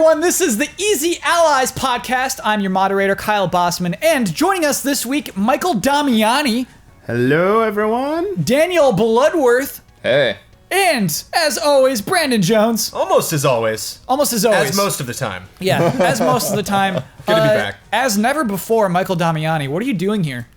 everyone. This is the Easy Allies podcast. I'm your moderator, Kyle Bossman, and joining us this week, Michael Damiani. Hello, everyone. Daniel Bloodworth. Hey. And, as always, Brandon Jones. Almost as always. Almost as always. As most of the time. Yeah, as most of the time. Good to be back. As never before, Michael Damiani, what are you doing here?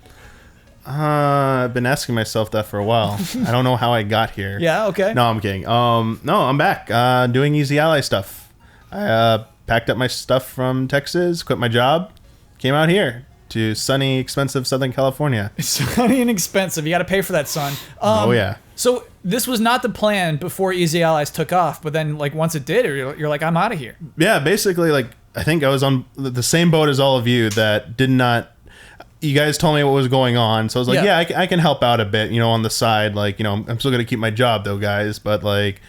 I've been asking myself that for a while. I don't know how I got here. Yeah, okay. No, I'm kidding. No, I'm back. Doing Easy Ally stuff. I packed up my stuff from Texas, quit my job, came out here to sunny, expensive Southern California. Sunny and expensive. You got to pay for that, son. Oh, yeah. So this was not the plan before Easy Allies took off, but then like once it did, you're like, I'm out of here. Yeah, basically, like, I think I was on the same boat as all of you that did not... You guys told me what was going on, so I was like, yeah, I can help out a bit, on the side. Like, I'm still going to keep my job, though, guys. But, like,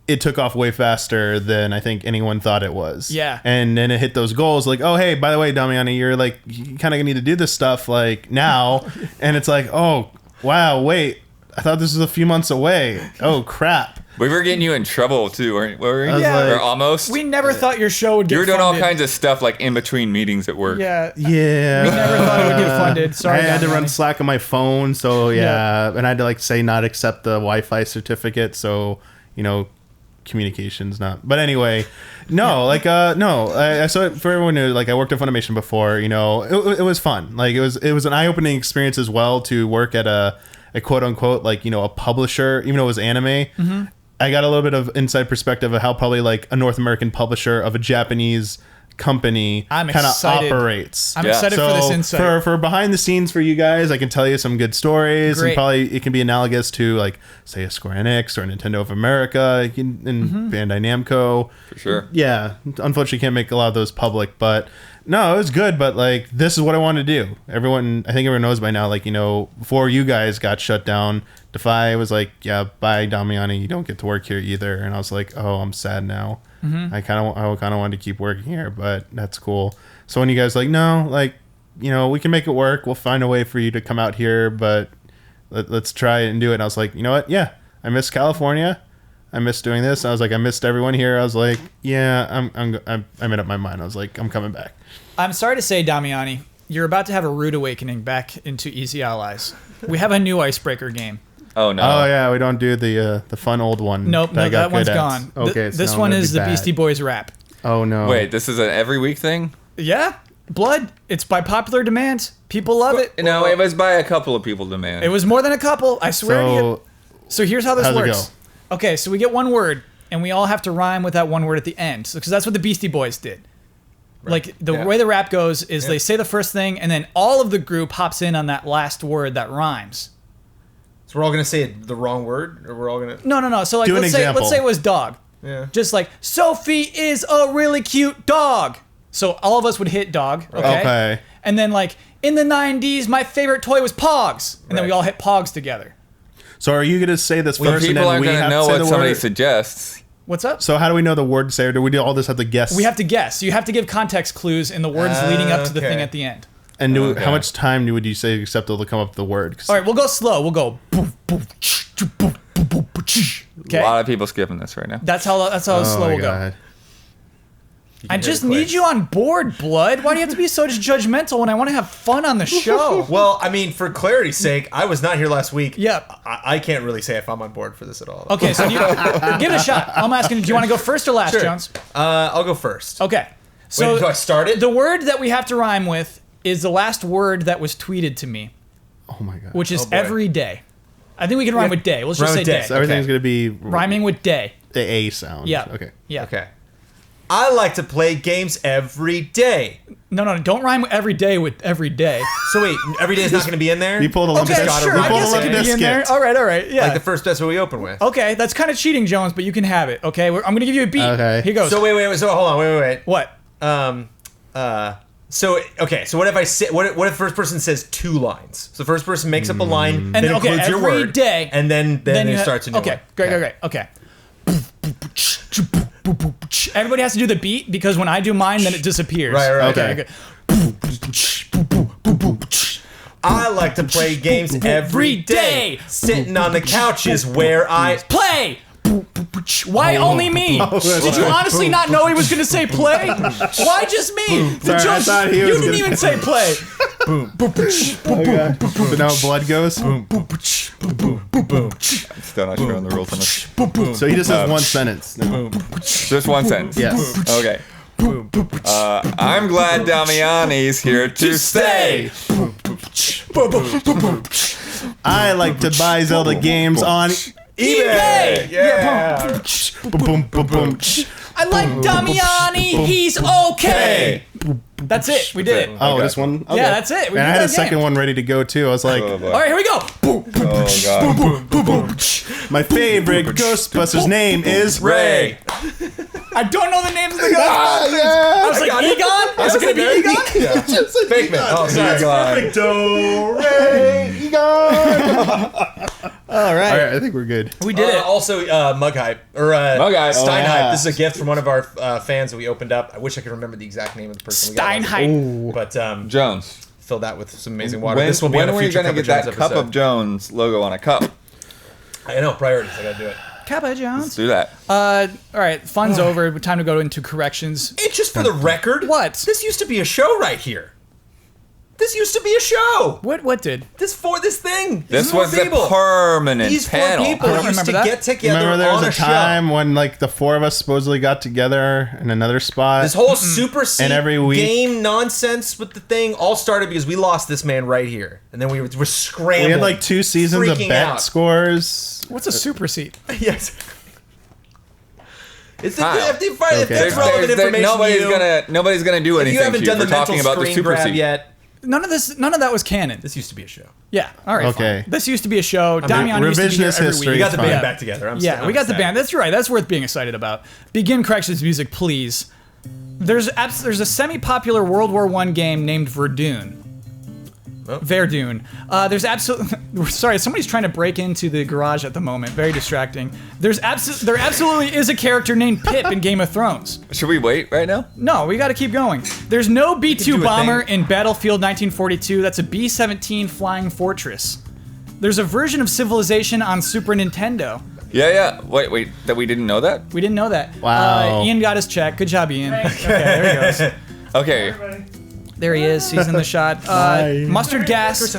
it took off way faster than I think anyone thought it was. Yeah. And then it hit those goals, like, oh, hey, by the way, Damiani, you're, like, you kind of need to do this stuff, like, now. And it's like, oh, wow, wait. I thought this was a few months away. Oh, crap. We were getting you in trouble, too, weren't we? Yeah. Or almost. We never thought your show would get funded. You were doing all kinds of stuff, like, in between meetings at work. Yeah. Yeah. We never thought it would get funded. Sorry, I had to Damiani. run Slack on my phone, so yeah. And I had to, like, say not accept the Wi-Fi certificate, so, communications not. But anyway, no, like, no. So for everyone who, like, I worked in Funimation before, it was fun. Like, it was an eye-opening experience as well to work at a quote-unquote, like, a publisher, even though it was anime. Mm-hmm. I got a little bit of inside perspective of how probably, like, a North American publisher of a Japanese company kind of operates. I'm excited for this insight. For behind the scenes for you guys, I can tell you some good stories. Great. And probably it can be analogous to, like, say, a Square Enix or a Nintendo of America and Bandai Namco. For sure. Yeah. Unfortunately, can't make a lot of those public, but no, it was good. But, like, this is what I want to do. I think everyone knows by now, like, before you guys got shut down, Defy was like, yeah, bye, Damiani, you don't get to work here either. And I was like, oh, I'm sad now. Mm-hmm. I kind of wanted to keep working here, but that's cool. So when you guys like, no, like, we can make it work. We'll find a way for you to come out here, but let's try it and do it. And I was like, you know what? Yeah, I miss California. I miss doing this. I was like, I missed everyone here. I was like, yeah, I made up my mind. I was like, I'm coming back. I'm sorry to say, Damiani, you're about to have a rude awakening back into Easy Allies. We have a new icebreaker game. Oh, no. Oh, yeah, we don't do the fun old one. Nope, that one's gone. Okay, this one is the Beastie Boys rap. Oh, no. Wait, this is an every week thing? Yeah, Blood. It's by popular demand. People love it. No, it was by a couple of people demand. It was more than a couple, I swear to you. So here's how this how's works. It go? Okay, so we get one word, and we all have to rhyme with that one word at the end. Because that's what the Beastie Boys did. Right. Like, the way the rap goes is they say the first thing, and then all of the group hops in on that last word that rhymes. So we're all gonna say the wrong word, or we're all gonna No. So like, let's say it was dog. Yeah. Just like Sophie is a really cute dog. So all of us would hit dog. Okay. And then like in the 90s, my favorite toy was Pogs, and then we all hit Pogs together. So are you gonna say this first, and people then aren't we going to have know to say what the somebody word? suggests. What's up? So how do we know the word to say, or do we all just have to guess? We have to guess. You have to give context clues in the words leading up to the thing at the end. And how much time would you say acceptable to come up with the word? All right, we'll go slow. We'll go. Okay. A lot of people skipping this right now. That's how slow we'll go. I just need you on board, Blood. Why do you have to be so judgmental when I want to have fun on the show? Well, I mean, for clarity's sake, I was not here last week. Yeah. I can't really say if I'm on board for this at all. Okay, so give it a shot. I'm asking, do you want to go first or last, Sure. Jones? I'll go first. Okay. So Wait, do I start it? The word that we have to rhyme with is the last word that was tweeted to me, Oh my god. which is every day. I think we can rhyme with day. Let's just say day. So everything's gonna be Rhyming with day. the A sound. Yeah. Okay. Yeah. Okay. I like to play games every day. No, don't rhyme every day with every day. So wait, every day is not going to be in there? You pulled a limp Okay, biscuit. sure. I guess it could be in there. All right. Yeah. Like the first that's what we open with. Okay, that's kind of cheating, Jones, but you can have it. Okay, I'm gonna give you a beat. Okay. Here goes. So wait. So hold on. Wait. What? So what if I say what if the first person says two lines? So the first person makes up a line that includes your every word, day, and then it starts a new one. Okay, great. Okay. Everybody has to do the beat because when I do mine, then it disappears. Right. Okay. I like to play games every day. Sitting on the couch is where I Play. Why only me? Did you honestly not know he was going to say play? Why just me? Sorry, I thought he was you didn't gonna- even say play. So now blood goes. Still not sure on the rules on this. So he just has one sentence. Just one sentence. Yes. Okay. I'm glad Damiani's here to stay. I like to buy Zelda games on eBay. Yeah. boom, boom, boom. I like Damiani. He's okay. That's it. We did it. Oh, Okay. this one? Okay. Yeah, that's it. We And I did had that a second game. one ready to go too. I was like, Oh, boy. All right, here we go. Oh, God. my favorite Ghostbusters name is Ray. I don't know the names of the guys. yeah. I was like, got it. Egon? Is it going to be Egon? Yeah. Fake man. Oh, sorry. God. Do, Ray, Egon. All right. All right, I think we're good. We did it. Also, Mug Hype or Mug Hype. Stein Oh, Hype. yeah. This is a gift from one of our fans that we opened up. I wish I could remember the exact name of the person. we got last Steinheit. week. But Jones. fill that with some amazing water. When, This will be when on a are we future going to Cup get of that Jones Cup episode. of Jones logo on a cup? I know priorities. I gotta do it. Kappa Let's Jones. do that. All right, fun's over. Time to go into corrections. It's just for the record. What? This used to be a show right here. This used to be a show. What did? This thing. This four was the people. permanent These four panel. people I don't used to remember that. get together Remember there was on a a time show. when like the four of us supposedly got together in another spot. This whole super seat every week- game nonsense with the thing all started because we lost this man right here, and then we were scrambling. we had like 2 seasons of freaking bet out. scores. What's a super seat? Yes. It's Kyle. if that's Okay. relevant information. Nobody's gonna do If anything you haven't to done you the for mental talking about the screen super grab seat. yet, None of that was canon. this used to be a show. Yeah. All right. Okay. Fine. This used to be a show. Damiani used to be here revisionist every history. week. We got the Fine. band back together. Yeah, we got the band. That's right. That's worth being excited about. Begin corrections music, please. There's a semi-popular World War I game named Verdun. Oh. Verdun. There's absolutely. Sorry, somebody's trying to break into the garage at the moment. Very distracting. There absolutely is a character named Pip in Game of Thrones. Should we wait right now? No, we got to keep going. There's no do B-2 a bomber thing. in Battlefield 1942. That's a B-17 Flying Fortress. There's a version of Civilization on Super Nintendo. Yeah. Wait. That we didn't know that? We didn't know that. Wow. Ian got his check. Good job, Ian. Okay, there he goes. Okay. There he is. He's in the shot. Mustard gas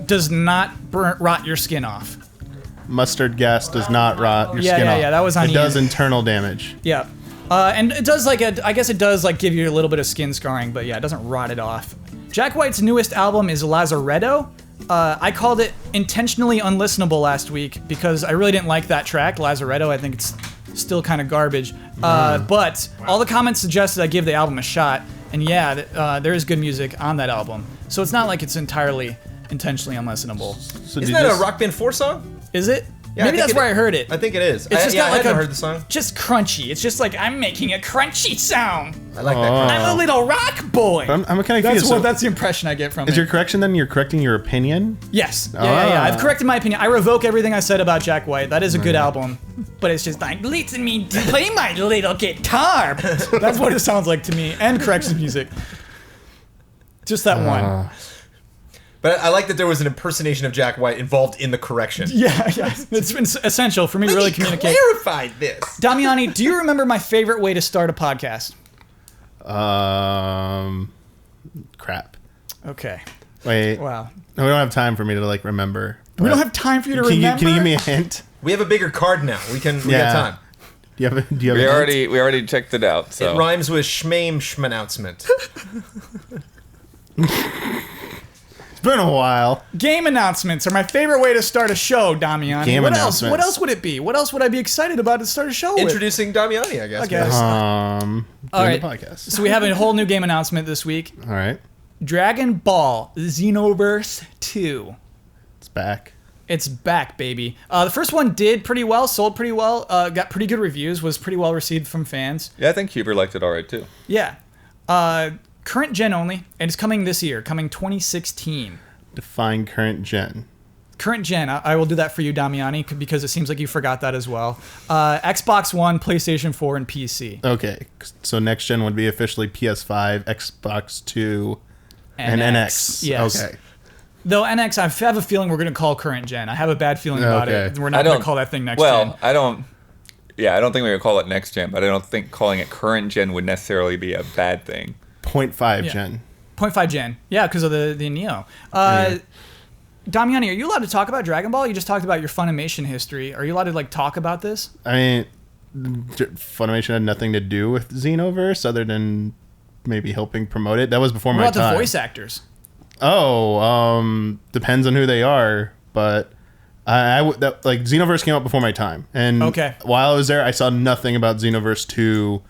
does not rot your skin off. Mustard gas does not rot your skin off. Yeah, that was on It does Ian. internal damage. Yeah. And it does I guess it does give you a little bit of skin scarring, but yeah, it doesn't rot it off. Jack White's newest album is Lazaretto. I called it intentionally unlistenable last week because I really didn't like that track, Lazaretto. I think it's still kind of garbage. But all the comments suggested I give the album a shot. And yeah, there is good music on that album. So it's not like it's entirely intentionally unlistenable. So Isn't did that you a Rock Band 4 song? Is it? Yeah, I Maybe think that's where I heard it. I think it is. It's just I got like hadn't a heard the song. just crunchy. It's just like I'm making a crunchy sound. I like that. I'm a little rock boy. I'm kind of confused. So That's the impression I get from is it. your correction then you're correcting your opinion? Yes. Yeah. I've corrected my opinion. I revoke everything I said about Jack White. That is a good album. But it's just like, listen me to play my little guitar. That's what it sounds like to me. And corrections music. Just that one. But I like that there was an impersonation of Jack White involved in the correction. Yeah. It's been essential for me to really communicate. Clarified this. Damiani, do you remember my favorite way to start a podcast? Crap. Okay. Wait. Wow. No, we don't have time for me to like remember. We don't have time for you to Can remember. you give me a hint? We have a bigger card now. We got Yeah. time. Do you have a We hint? already checked it out. So It rhymes with schmame-schmannouncement. It's been a while. Game announcements are my favorite way to start a show, Damiani. Game what announcements. else? What else would it be? What else would I be excited about to start a show with? Introducing Damiani, I guess. I guess. Doing right. the podcast. So we have a whole new game announcement this week. All right. Dragon Ball Xenoverse 2. It's back. It's back, baby. The first one did pretty well, sold pretty well, got pretty good reviews, was pretty well received from fans. yeah, I think Huber liked it all right too. Yeah. Current gen only, and it's coming this year, coming 2016. Define current gen. Current gen, I will do that for you, Damiani, because it seems like you forgot that as well. Xbox One, PlayStation 4, and PC. Okay. So next gen would be officially PS5, Xbox 2, and NX. Yes. Okay. Though NX, I have a feeling we're going to call current gen. I have a bad feeling about Okay. it. We're not going to call that thing next gen. I don't. Yeah, I don't think we would call it next gen, but I don't think calling it current gen would necessarily be a bad thing. 0.5 Yeah. gen. 0.5 gen. Yeah, because of the Neo. Damiani, are you allowed to talk about Dragon Ball? You just talked about your Funimation history. Are you allowed to like talk about this? I mean, Funimation had nothing to do with Xenoverse other than maybe helping promote it. That was before What my about time. the voice actors? Depends on who they are, but like Xenoverse came out before my time, and Okay. while I was there, I saw nothing about Xenoverse 2,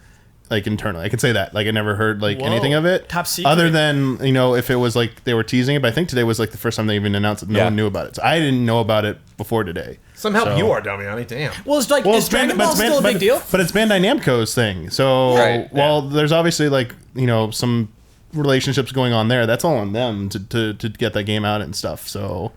like internally. I can say that, like I never heard like Whoa. anything of it, Top secret. other than if it was like they were teasing it. But I think today was like the first time they even announced it. No one knew about it, so I didn't know about it before today. Somehow So- you are, Damiani. Damn. Well, it's like, is Dragon Ball still a big deal? But it's Bandai Namco's thing. So Right, while there's obviously like some relationships going on there, that's all on them to get that game out and stuff. So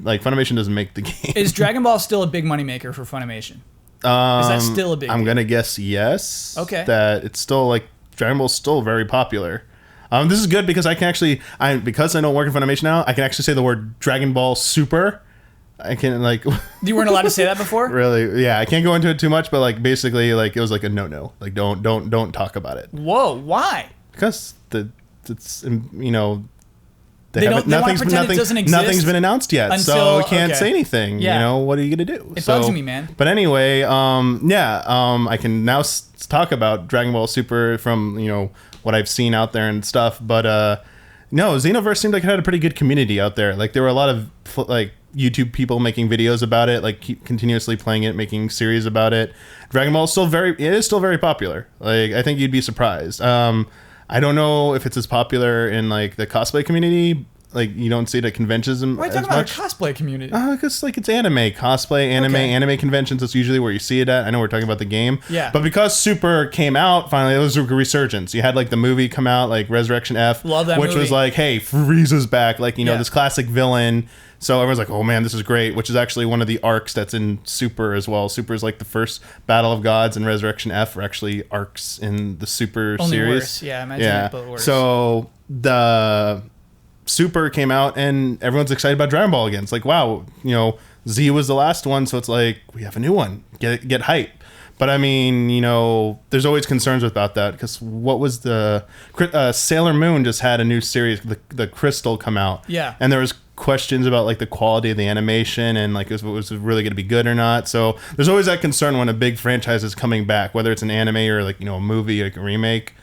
like Funimation doesn't make the game. Is Dragon Ball still a big moneymaker for Funimation? Is that still a big I'm deal? gonna guess yes. Okay. That it's still like Dragon Ball's still very popular. This is good because I can actually because I don't work in Funimation now, I can actually say the word Dragon Ball Super. I can like You weren't allowed to say that before? really, yeah. I can't go into it too much, but like basically, like it was like a no. Like don't talk about it Whoa, why? because it's They don't- they wanna pretend it doesn't exist nothing's been announced yet, so until- I can't okay. say anything. Yeah. What are you gonna do? It bugs me, man. But anyway, I can now talk about Dragon Ball Super from what I've seen out there and stuff. But no, Xenoverse seemed like it had a pretty good community out there. Like there were a lot of like YouTube people making videos about it, like keep continuously playing it, making series about it. Dragon Ball is still very popular. Like I think you'd be surprised. I don't know if it's as popular in like the cosplay community. Like you don't see it at conventions Why are you as talking about much. a cosplay community? Because like it's anime, cosplay, Okay. anime conventions. That's usually where you see it at. I know we're talking about the game, Yeah. But because Super came out finally, it was a resurgence. You had like the movie come out, like Resurrection F, Love that which was movie. like, hey, Frieza's back, like Yeah. this classic villain. So everyone's like, oh man, this is great. Which is actually one of the arcs that's in Super as well. Super is like the first Battle of Gods, and Resurrection F are actually arcs in the Super Only series. worse. Yeah, imagine it, but worse. So the Super came out and everyone's excited about Dragon Ball again. It's like, wow, Z was the last one, so it's like we have a new one. Get hype. But I mean, there's always concerns about that because what was the Sailor Moon just had a new series, the Crystal, come out. Yeah. And there was questions about like the quality of the animation and like if it was really going to be good or not. So there's always that concern when a big franchise is coming back, whether it's an anime or like a movie, like a remake.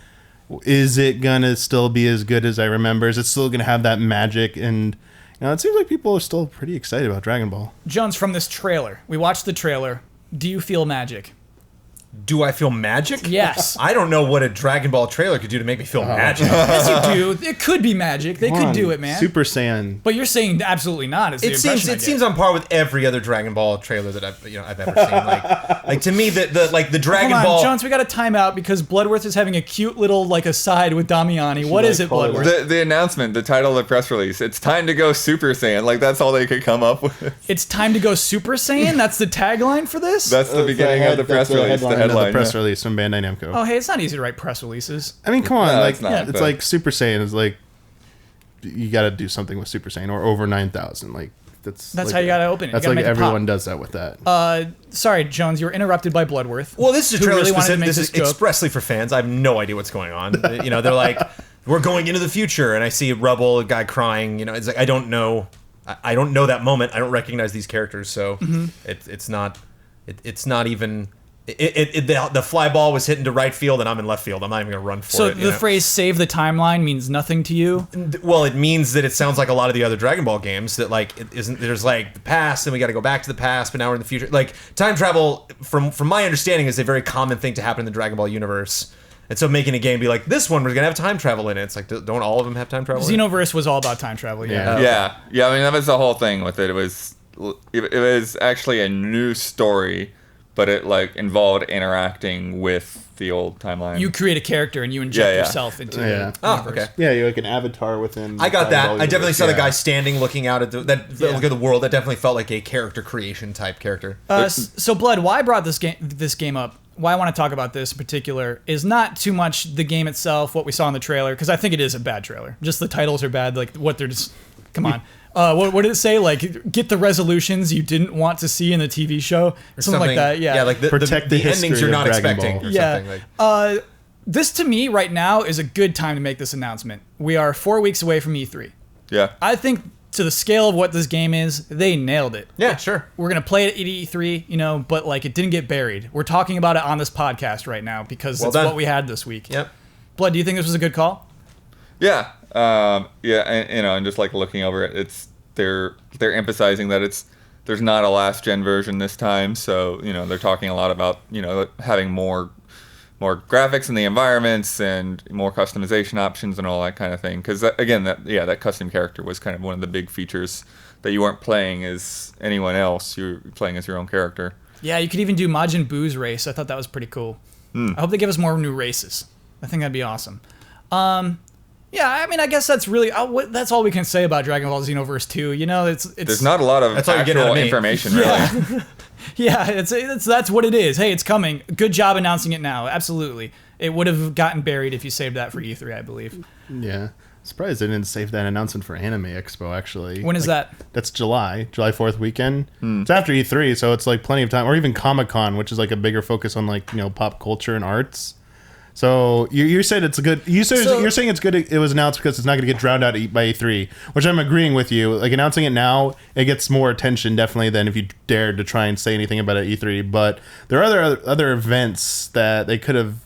Is it gonna still be as good as I remember? Is it still gonna have that magic? And it seems like people are still pretty excited about Dragon Ball. Jones, from this trailer, we watched the trailer. Do you feel magic? Do I feel magic? Yes. I don't know what a Dragon Ball trailer could do to make me feel magic. Yes, you do. It could be magic. They could do it, man. Super Saiyan. But you're saying absolutely not. Is the impression I get. seems on par with every other Dragon Ball trailer that I've ever seen. Like to me, the Dragon Hold on, Ball. Jones, we got a timeout because Bloodworth is having a cute little like aside with Damiani. What is it, Bloodworth? The announcement, the title of the press release, it's time to go Super Saiyan. Like that's all they could come up with. It's time to go Super Saiyan? That's the tagline for this? That's the beginning of the press release, the headline. The press yeah. release from Bandai Namco. Oh, hey, it's not easy to write press releases. I mean, come on, No, like it's not, it's but- like Super Saiyan is like you got to do something with Super Saiyan or over 9,000. Like that's That's like, how you gotta open it. You That's gotta like make it pop. everyone does that with that. Sorry, Jones, you were interrupted by Bloodworth. Well, this is a who trailer really wanted to specific. make This is joke. expressly for fans. I have no idea what's going on. They're like, we're going into the future, and I see Rubble, a guy crying. It's like I don't know. I don't know that moment. I don't recognize these characters, so Mm-hmm. it's not even. The fly ball was hit into right field, and I'm in left field. I'm not even gonna run for So it. the phrase "save the timeline" means nothing to you. Well, it means that it sounds like a lot of the other Dragon Ball games that like it isn't. There's like the past, and we got to go back to the past, but now we're in the future. Like time travel, from my understanding, is a very common thing to happen in the Dragon Ball universe. And so making a game be like this one, we're gonna have time travel in it. It's like don't all of them have time travel? in it? Xenoverse was all about time travel. Yeah. Yeah. Yeah. I mean, that was the whole thing with it. It was actually a new story, but it like involved interacting with the old timeline. You create a character and you inject Yeah, yeah. yourself into Yeah. the Oh, universe. okay. Yeah, you're like an avatar within. I got Dragon that. Ball I definitely universe. saw the Yeah. guy standing, looking out at look at the world. That definitely felt like a character creation type character. So, Blood, why I brought this game up, why I want to talk about this in particular, is not too much the game itself, what we saw in the trailer, because I think it is a bad trailer. Just the titles are bad, like what they're just... Come on. What did it say? Like, get the resolutions you didn't want to see in the TV show, or something like that. Yeah, Yeah, like Protect the endings history you're of not Dragon expecting. Ball. Or yeah. something like. This to me right now is a good time to make this announcement. We are 4 weeks away from E3. Yeah. I think to the scale of what this game is, they nailed it. Yeah, sure. We're gonna play it at E3, but like it didn't get buried. We're talking about it on this podcast right now because it's done. what we had this week. Yep. Blood, do you think this was a good call? Yeah. And just like looking over it, they're emphasizing that there's not a last gen version this time. So, they're talking a lot about, having more graphics in the environments and more customization options and all that kind of thing. Because that custom character was kind of one of the big features, that you weren't playing as anyone else. You're playing as your own character. Yeah, you could even do Majin Buu's race. I thought that was pretty cool. I hope they give us more new races. I think that'd be awesome. Yeah, I mean, I guess that's really that's all we can say about Dragon Ball Xenoverse 2. It's There's not a lot of That's all you're getting out actual of me. information, really. Yeah. Yeah, that's what it is. Hey, it's coming. Good job announcing it now. Absolutely. It would have gotten buried if you saved that for E3, I believe. Yeah. Surprised they didn't save that announcement for Anime Expo, actually. When is that? That's July 4th weekend. It's after E3, so it's like plenty of time. Or even Comic-Con, which is like a bigger focus on like, pop culture and arts. So you said it's a good. You're saying it's good. It was announced because it's not going to get drowned out by E3, which I'm agreeing with you. Like announcing it now, it gets more attention definitely than if you dared to try and say anything about it at E3. But there are other events that they could have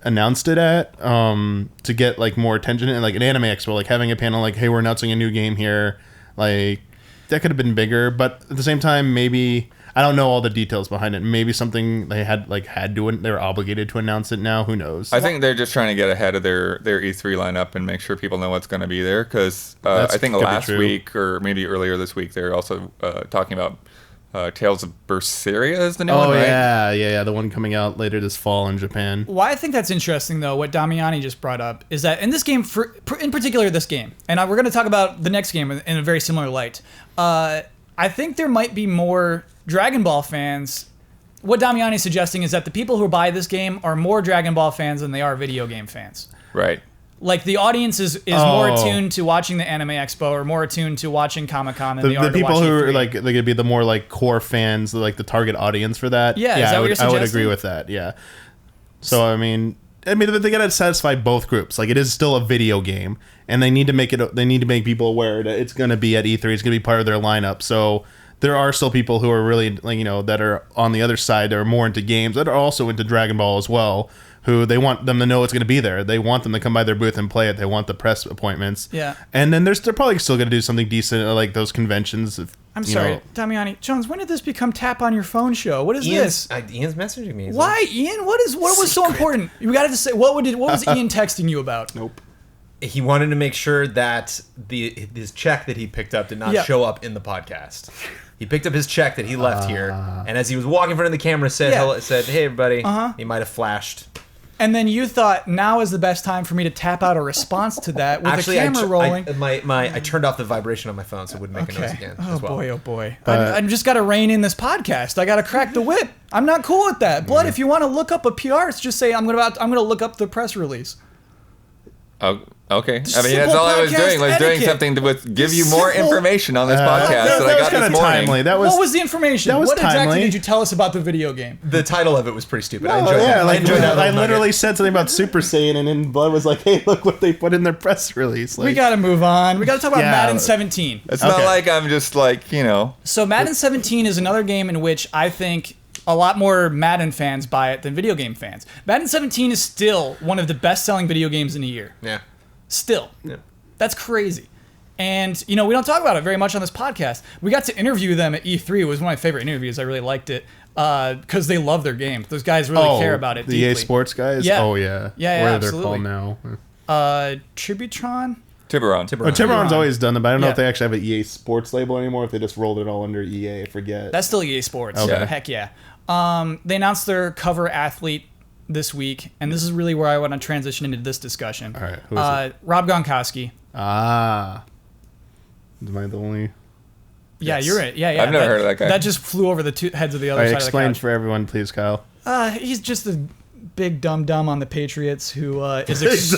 announced it at to get like more attention, and like an Anime Expo, like having a panel like, hey, we're announcing a new game here, like that could have been bigger. But at the same time, maybe. I don't know all the details behind it. Maybe something they they were obligated to announce it now. Who knows? I think they're just trying to get ahead of their E3 lineup and make sure people know what's going to be there. Because I think could be last true. week or maybe earlier this week, they're also talking about Tales of Berseria is the new one, Oh right? yeah, the one coming out later this fall in Japan. Why I think that's interesting, though, what Damiani just brought up, is that in this game, in particular this game, and we're going to talk about the next game in a very similar light, I think there might be more Dragon Ball fans. What Damiani is suggesting is that the people who buy this game are more Dragon Ball fans than they are video game fans. Right. Like, the audience is more attuned to watching the Anime Expo or more attuned to watching Comic-Con than they are The to people watch who E3. are like they're gonna be the more like core fans, like the target audience for that. Yeah, is that I what would, you're I would suggesting? agree with that. Yeah. So I mean, they gotta satisfy both groups. Like it is still a video game, and they need to make it. They need to make people aware that it's gonna be at E3. It's gonna be part of their lineup. So. There are still people who are really, that are on the other side, that are more into games, that are also into Dragon Ball as well, who they want them to know it's going to be there. They want them to come by their booth and play it. They want the press appointments. Yeah. And then they're probably still going to do something decent at, like, those conventions. I'm sorry, Damiani. Jones, when did this become tap on your phone show? What is this? Ian's messaging me. Why, Ian? What was so important? You got to say, what was Ian texting you about? Nope. He wanted to make sure that his check that he picked up did not show up in the podcast. He picked up his check that he left here, and as he was walking in front of the camera, said, "Hey, everybody." He might have flashed. And then you thought now is the best time for me to tap out a response to that with the camera rolling. I turned off the vibration on my phone so it wouldn't make a noise again. Oh as well. boy, oh boy. I just got to rein in this podcast. I got to crack the whip. I'm not cool with that. Blood, if you want to look up a PR, just say I'm gonna look up the press release. Oh, okay. I mean, Simple that's all I was doing. Was doing podcast something to give you Just more simple- information on this podcast That that I was got kind this of morning. timely. What was the information? that was What exactly timely. did you tell us about the video game? The title of it was pretty stupid. I Oh, enjoyed yeah, that. like, I enjoyed that. I little literally nugget. said something about Super Saiyan, and then Blood was like, "Hey, look what they put in their press release." Like, We got to move on. We got to talk about Yeah. Madden 17. It's not Okay. like I'm just like, So Madden 17 is another game in which I think a lot more Madden fans buy it than video game fans. Madden 17 is still one of the best-selling video games in a year. Yeah. Still. Yeah. That's crazy. And, we don't talk about it very much on this podcast. We got to interview them at E3. It was one of my favorite interviews. I really liked it because they love their game. Those guys really care about it the deeply. EA Sports guys. Yeah. Oh yeah. Yeah, What are absolutely. they called now? Tributron? Tiburon. Tiburon's always done them, but I don't know Yeah. if they actually have an EA Sports label anymore. If they just rolled it all under EA, I forget. That's still EA Sports. Okay. Heck yeah. They announced their cover athlete this week, and this is really where I want to transition into this discussion. All right, who is it? Rob Gronkowski. Am I the only? Yeah, Yes. you're right. Yeah, yeah. I've never heard of that guy. That just flew over the two heads of the All other right, side of the explain couch. for everyone, please, Kyle. He's just a big dum-dum on the Patriots who is He's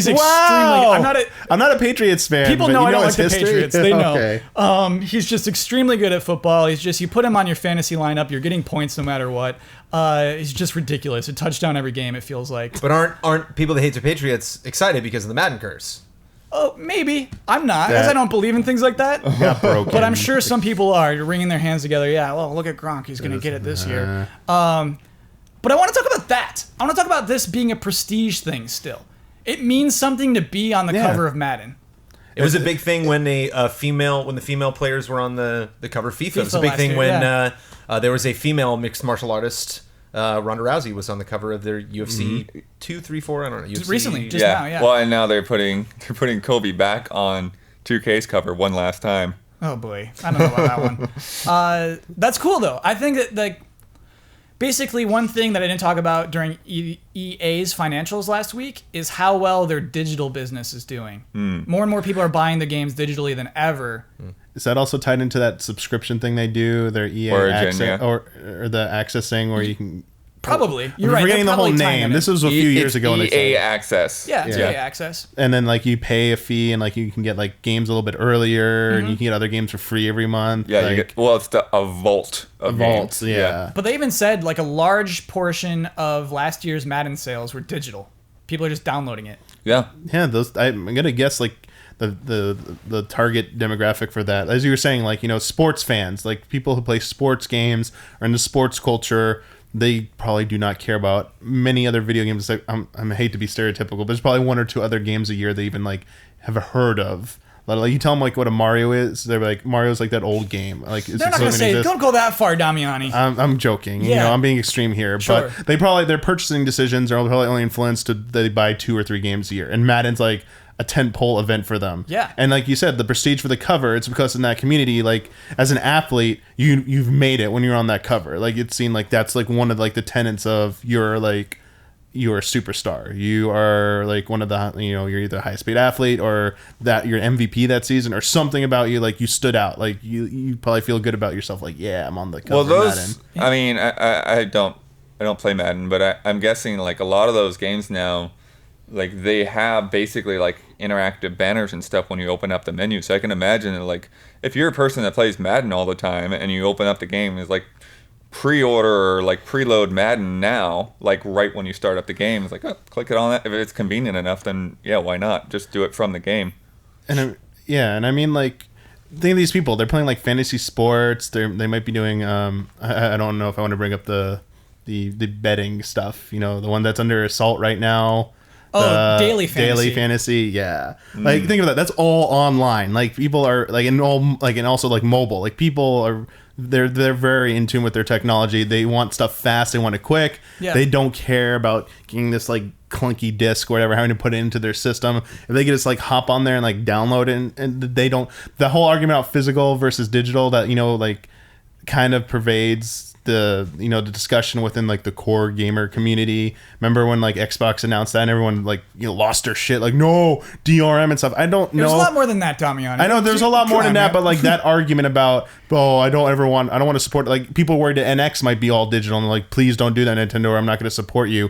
extremely. I'm not a Patriots fan. People but know you I don't know like his the history? Patriots. They know. Okay. He's just extremely good at football. You put him on your fantasy lineup, you're getting points no matter what. He's just ridiculous. A touchdown every game, it feels like. But aren't people that hate the Patriots excited because of the Madden curse? Oh, maybe. I'm not, as I don't believe in things like that. Got broken. But I'm sure some people are. You're wringing their hands together. Yeah, well, look at Gronk. He's going to get it this year. But I want to talk about that. I want to talk about this being a prestige thing still. It means something to be on the cover of Madden. It was a big thing when the female players were on the cover of FIFA. It was a big thing when there was a female mixed martial artist. Ronda Rousey was on the cover of their UFC 2, 3, 4. I don't know. UFC. Recently, just now. Yeah. Well, and now they're putting Kobe back on 2K's cover one last time. Oh boy, I don't know about that one. That's cool though. I think that basically one thing that I didn't talk about during EA's financials last week is how well their digital business is doing. More and more people are buying the games digitally than ever. Is that also tied into that subscription thing they do, their EA Origin, access, or the access thing where you can... Probably. You're right. I'm forgetting the whole name. This was a few years ago. It's when they EA said Access. Yeah, it's EA Access. And then like you pay a fee and like you can get like games a little bit earlier and you can get other games for free every month. Yeah, like, it's a vault of games. Yeah. But they even said like a large portion of last year's Madden sales were digital. People are just downloading it. Yeah. Yeah, those I'm gonna guess like the target demographic for that, as you were saying, like, you know, sports fans, like people who play sports games or into sports culture, they probably do not care about many other video games. Like, I hate to be stereotypical, but there's probably one or two other games a year they even like have heard of. Like you tell them like what a Mario is, they're like, Mario's like that old game. Like they're not gonna say, don't go that far, Damiani. I'm joking. You know, I'm being extreme here, sure. But their purchasing decisions are probably only influenced to they buy 2 or 3 games a year, and Madden's like a tentpole event for them. Yeah. And like you said, the prestige for the cover, it's because in that community, like as an athlete, you've made it when you're on that cover. Like it's seen like that's like one of like the tenets of you're a superstar. You are like one of the, you know, you're either a high speed athlete or that you're MVP that season or something about you, like you stood out. Like you probably feel good about yourself. Like, yeah, I'm on the cover of Madden. I mean, I don't play Madden, but I'm guessing like a lot of those games now, like they have basically like interactive banners and stuff when you open up the menu. So I can imagine that, like, if you're a person that plays Madden all the time and you open up the game, it's like pre-order or like preload Madden now, like right when you start up the game. It's like, oh, click it on that. If it's convenient enough, then yeah, why not? Just do it from the game. And I mean, like, think of these people. They're playing like fantasy sports. They might be doing. I don't know if I want to bring up the betting stuff. You know, the one that's under assault right now. Daily fantasy. Yeah. Like, think of that. That's all online. Like, people are like, and also like mobile. Like, people are, they're very in tune with their technology. They want stuff fast. They want it quick. Yeah. They don't care about getting this like clunky disc or whatever, having to put it into their system. If they could just like hop on there and like download it, and they don't. The whole argument about physical versus digital that, you know, like kind of pervades the, you know, the discussion within like the core gamer community. Remember when like Xbox announced that and everyone like, you know, lost their shit, like, no, DRM and stuff. I don't know. There's a lot more than that, Damiani. I know there's a lot more than that, but like that argument about, I don't want to support, like, people worried that NX might be all digital and like, please don't do that, Nintendo, or I'm not going to support you.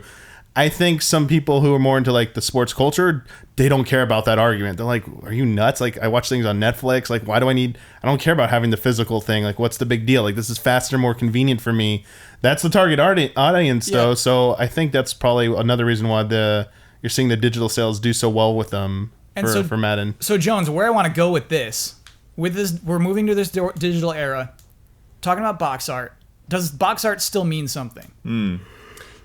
I think some people who are more into like the sports culture, they don't care about that argument. They're like, are you nuts? Like, I watch things on Netflix. Like, why do I don't care about having the physical thing. Like, what's the big deal? Like, this is faster, more convenient for me. That's the target audience though. So I think that's probably another reason why you're seeing the digital sales do so well with them for Madden. So Jones, where I want to go with this, we're moving to this digital era, talking about box art. Does box art still mean something?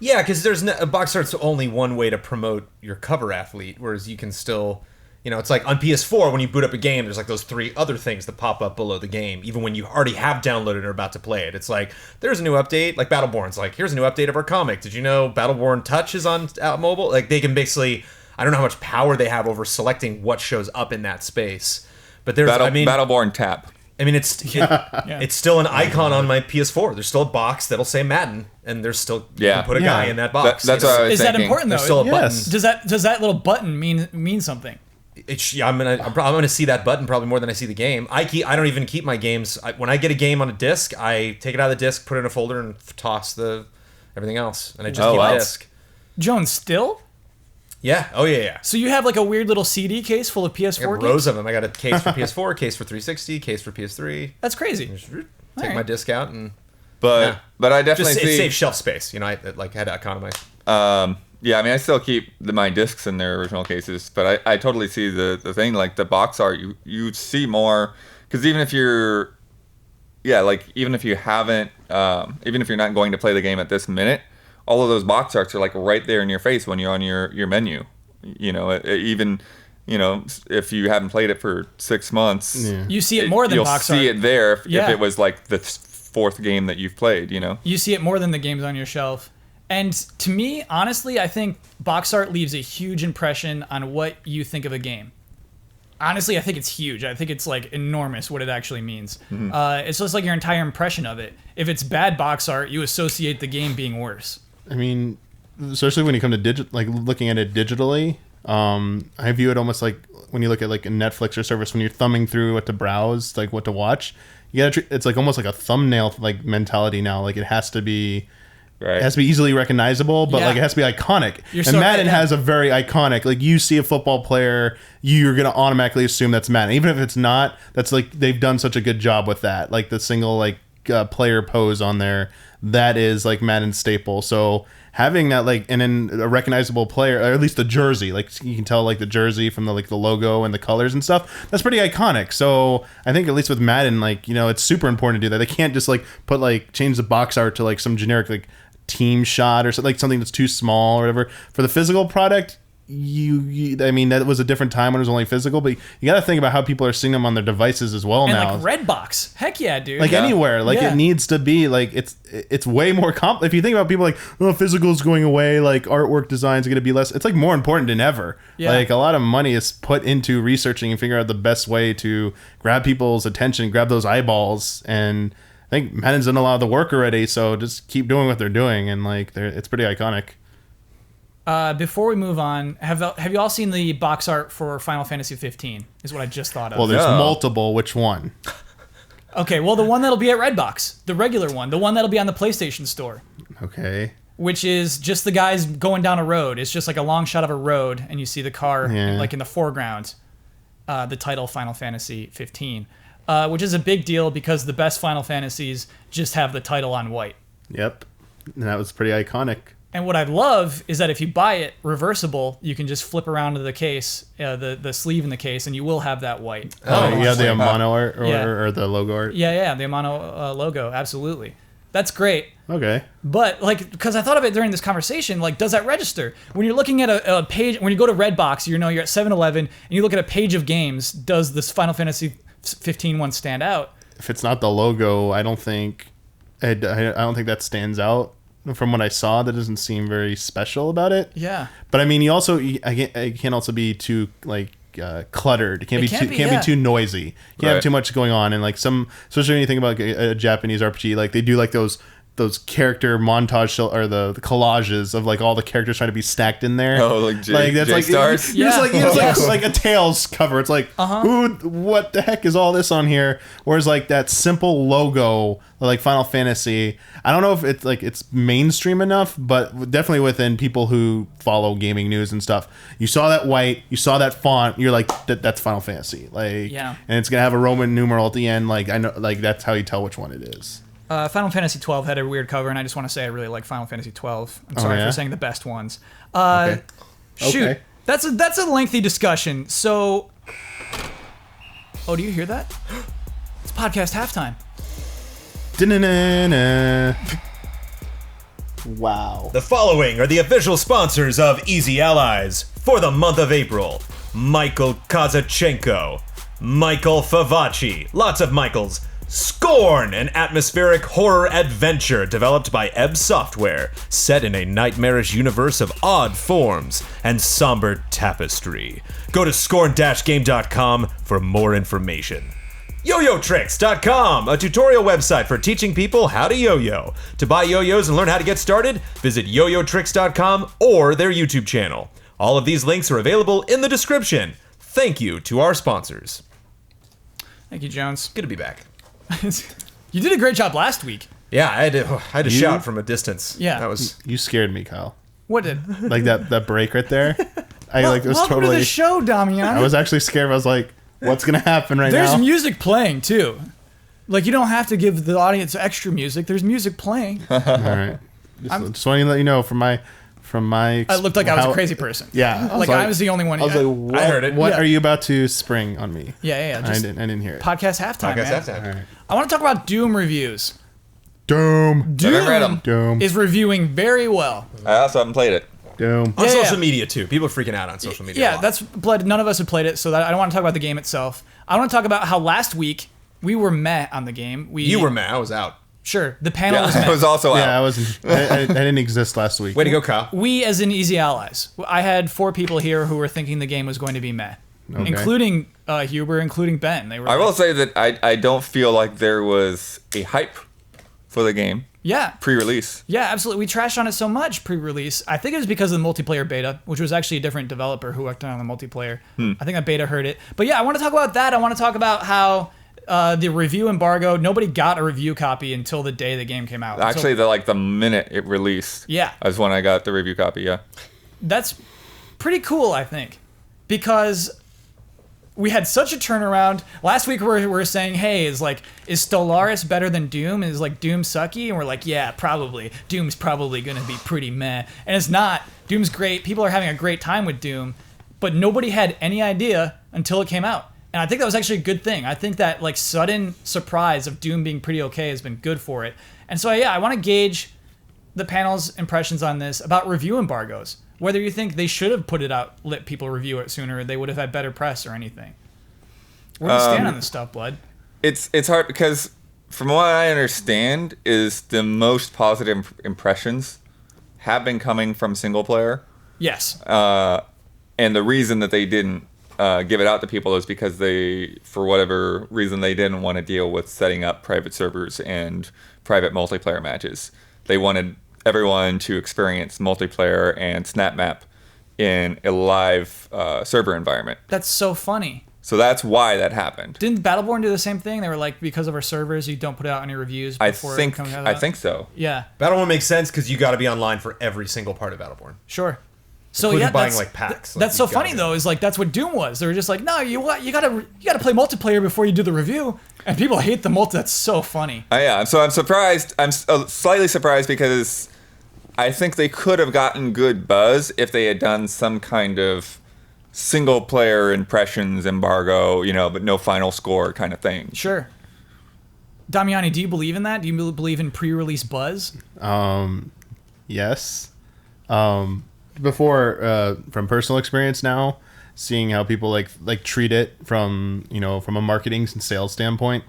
Yeah, because box art's only one way to promote your cover athlete, whereas you can still, you know, it's like on PS4 when you boot up a game, there's like those 3 other things that pop up below the game, even when you already have downloaded and are about to play it. It's like, there's a new update, like Battleborn's like, here's a new update of our comic. Did you know Battleborn Touch is on mobile? Like, they can basically, I don't know how much power they have over selecting what shows up in that space. But there's, Battleborn Tap. I mean, it's still an icon on my PS4. There's still a box that'll say Madden, and there's still you can put a guy in that box. That's what I was Is thinking. that important though? There's still a button. Does that little button mean something? I'm gonna see that button probably more than I see the game. I don't even keep my games. When I get a game on a disc, I take it out of the disc, put it in a folder, and toss the everything else, and I just Oh, keep wow. a disc. Jones, still? Yeah. Oh yeah. So you have like a weird little CD case full of I PS4 got games? rows of them. I got a case for PS4, case for 360, case for PS3. That's crazy. Take Alright. my disc out and But I definitely just it see. saves shelf space. You know, I like had to economize. Yeah, I mean, I still keep my discs in their original cases, but I totally see the thing. Like the box art, you see more because even if you're, even if you haven't, even if you're not going to play the game at this minute, all of those box arts are like right there in your face when you're on your menu. You know, even if you haven't played it for 6 months, You see it more than box art. You'll see it there if Yeah. it was like the fourth game that you've played. You know. You see it more than the games on your shelf. And to me, honestly, I think box art leaves a huge impression on what you think of a game. Honestly, I think it's huge. I think it's like enormous what it actually means. It's just like your entire impression of it. If it's bad box art, you associate the game being worse. I mean, especially when you come to like looking at it digitally, I view it almost like when you look at like a Netflix or service when you're thumbing through what to browse, like what to watch. It's like almost like a thumbnail like mentality now. Like it has to be. Right. It has to be easily recognizable, but like it has to be iconic. And Madden has a very iconic. Like you see a football player, you're gonna automatically assume that's Madden, even if it's not. That's like they've done such a good job with that. Like the single like player pose on there, that is like Madden staple. So having that like and then a recognizable player, or at least the jersey, like you can tell like the jersey from the like the logo and the colors and stuff. That's pretty iconic. So I think at least with Madden, like it's super important to do that. They can't just like put like change the box art to like some generic like team shot or something, like something that's too small or whatever. For the physical product, I mean that was a different time when it was only physical, but you got to think about how people are seeing them on their devices as well and now. like Redbox, heck yeah, dude. Like anywhere, like it needs to be like it's way more if you think about people like physical's going away, like artwork design's going to be less. It's like more important than ever. Like a lot of money is put into researching and figuring out the best way to grab people's attention, grab those eyeballs, and I think Madden's done a lot of the work already, so just keep doing what they're doing, and like it's pretty iconic. Before we move on, have you all seen the box art for Final Fantasy 15? Is what I just thought of. Well, there's multiple. Which one? Okay, well the one that'll be at Redbox, the regular one, the one that'll be on the PlayStation Store. Okay. Which is just the guys going down a road. It's just like a long shot of a road, and you see the car like in the foreground. The title Final Fantasy 15. Which is a big deal because the best Final Fantasies just have the title on white. Yep. And that was pretty iconic. And what I love is that if you buy it reversible, you can just flip around to the case, the sleeve in the case, and you will have that white. You have the Amano art or the logo art? Yeah, the Amano logo, absolutely. That's great. Okay. But, like, because I thought of it during this conversation, like, does that register? When you're looking at a page, when you go to Redbox, you're at 7-Eleven, and you look at a page of games, does this Final Fantasy 15 one stand out? If it's not the logo, I don't think that stands out. From what I saw, that doesn't seem very special about it. Yeah. But I mean, it can't also be too like cluttered. It can't be too noisy. You can't have too much going on, and like especially when you think about a Japanese RPG, like they do like those character montage or the collages of like all the characters trying to be stacked in there. Oh, like that's like stars. You're just like a Tails cover. It's like what the heck is all this on here? Whereas like that simple logo like Final Fantasy, I don't know if it's like it's mainstream enough, but definitely within people who follow gaming news and stuff. You saw that white, you saw that font, you're like that's Final Fantasy. Like and it's gonna have a Roman numeral at the end. Like I know, like that's how you tell which one it is. Final Fantasy 12 had a weird cover, and I just want to say I really like Final Fantasy 12. I'm sorry for saying the best ones. Shoot, that's a lengthy discussion. So, do you hear that? It's podcast halftime. Wow. The following are the official sponsors of Easy Allies for the month of April. Michael Kazachenko, Michael Favacci, lots of Michaels. Scorn, an atmospheric horror adventure developed by Ebb Software, set in a nightmarish universe of odd forms and somber tapestry. Go to scorn-game.com for more information. YoYoTricks.com, a tutorial website for teaching people how to yo-yo. To buy yo-yos and learn how to get started, visit YoYoTricks.com or their YouTube channel. All of these links are available in the description. Thank you to our sponsors. Thank you, Jones. Good to be back. You did a great job last week. Yeah, I had to shout from a distance. Yeah. That was. You scared me, Kyle. What did? Like that break right there. I like it was Welcome totally. to the show, Damiani. I was actually scared. I was like, "What's gonna happen right There's now?" music playing too. Like, you don't have to give the audience extra music. There's music playing. All right. Just wanting to let you know from my. I looked like I was a crazy person. Yeah. I was the only one. I was like, what, I heard it. What Yeah. are you about to spring on me? Yeah. I Just didn't hear it. podcast halftime. Podcast man. halftime. All right. I want to talk about Doom reviews. Doom. Haven't read 'em. Doom. is reviewing very well. I also haven't played it. Doom. On Yeah, social yeah. media too. People are freaking out on social media. a Yeah, lot. that's blood. None of us have played it, so I don't want to talk about the game itself. I want to talk about how last week we were meh on the game. You were mad. I was out. Sure, the panel was Yeah, meh. I was also Yeah, I out. wasn't. I didn't exist last week. Way to go, Kyle. We, as in Easy Allies, I had 4 people here who were thinking the game was going to be meh, Okay. including Huber, including Ben. They were. I like, will say that I don't feel like there was a hype for the game Yeah, pre-release. yeah, absolutely. We trashed on it so much pre-release. I think it was because of the multiplayer beta, which was actually a different developer who worked on the multiplayer. I think that beta hurt it. But yeah, I want to talk about that. I want to talk about how the review embargo. Nobody got a review copy until the day the game came out. Actually, So the minute it released, Yeah. is when I got the review copy. Yeah. that's pretty cool, I think, because we had such a turnaround. Last week we were saying, hey, is Stellaris better than Doom? Is Doom sucky? And we're like, yeah, probably. Doom's probably going to be pretty meh. And it's not. Doom's great. People are having a great time with Doom, but nobody had any idea until it came out. And I think that was actually a good thing. I think that sudden surprise of Doom being pretty okay has been good for it. And so yeah, I want to gauge the panel's impressions on this about review embargoes. Whether you think they should have put it out, let people review it sooner, or they would have had better press or anything. Where do you stand on this stuff, Blood? It's hard because from what I understand is the most positive impressions have been coming from single player. Yes. And the reason that they didn't give it out to people is because they, for whatever reason, they didn't want to deal with setting up private servers and private multiplayer matches. They wanted everyone to experience multiplayer and snap map in a live server environment. That's so funny. So that's why that happened. Didn't Battleborn do the same thing? They were like, because of our servers, you don't put out any reviews before it comes out. I think so. Yeah, Battleborn makes sense because you got to be online for every single part of Battleborn. sure. So Including yeah, buying, that's, packs. that's so you gotta funny do. though. Is that's what Doom was. They were just like, no, you gotta play multiplayer before you do the review, and people hate the multi. That's so funny. Yeah, so I'm surprised. I'm slightly surprised because I think they could have gotten good buzz if they had done some kind of single player impressions embargo, but no final score kind of thing. Sure. Damiani, do you believe in that? Do you believe in pre-release buzz? Yes. Before, from personal experience now, seeing how people like treat it from from a marketing and sales standpoint.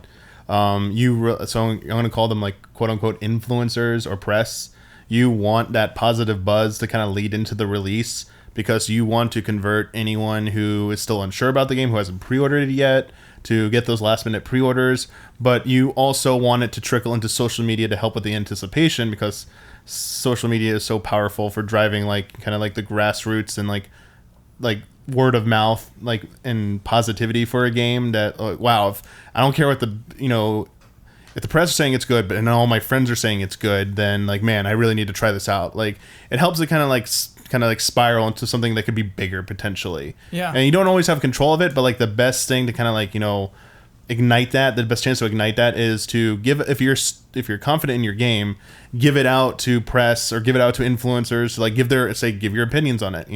So I'm going to call them quote unquote influencers or press. You want that positive buzz to kind of lead into the release because you want to convert anyone who is still unsure about the game, who hasn't pre-ordered it yet, to get those last minute pre-orders. But you also want it to trickle into social media to help with the anticipation because social media is so powerful for driving kind of the grassroots and like word of mouth and positivity for a game that wow, if I don't care what the if the press is saying it's good, but and all my friends are saying it's good, then man, I really need to try this out. It helps it kind of spiral into something that could be bigger potentially. Yeah. And you don't always have control of it, but the best thing to kind of ignite that, the best chance to ignite that is to give, if you're confident in your game, give it out to press or give it out to influencers to give your opinions on it.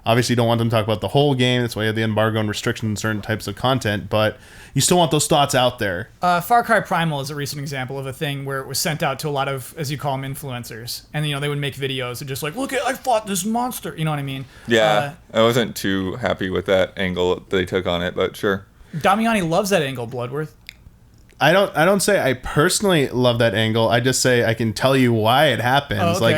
Obviously you don't want them to talk about the whole game. That's why you have the embargo and restrictions on certain types of content, but you still want those thoughts out there. Far Cry Primal is a recent example of a thing where it was sent out to a lot of, as you call them, influencers. And, they would make videos and just look I fought this monster. You know what I mean? Yeah, I wasn't too happy with that angle they took on it, but sure. Damiani loves that angle, Bloodworth. I don't say I personally love that angle. I just say I can tell you why it happens. Oh, okay.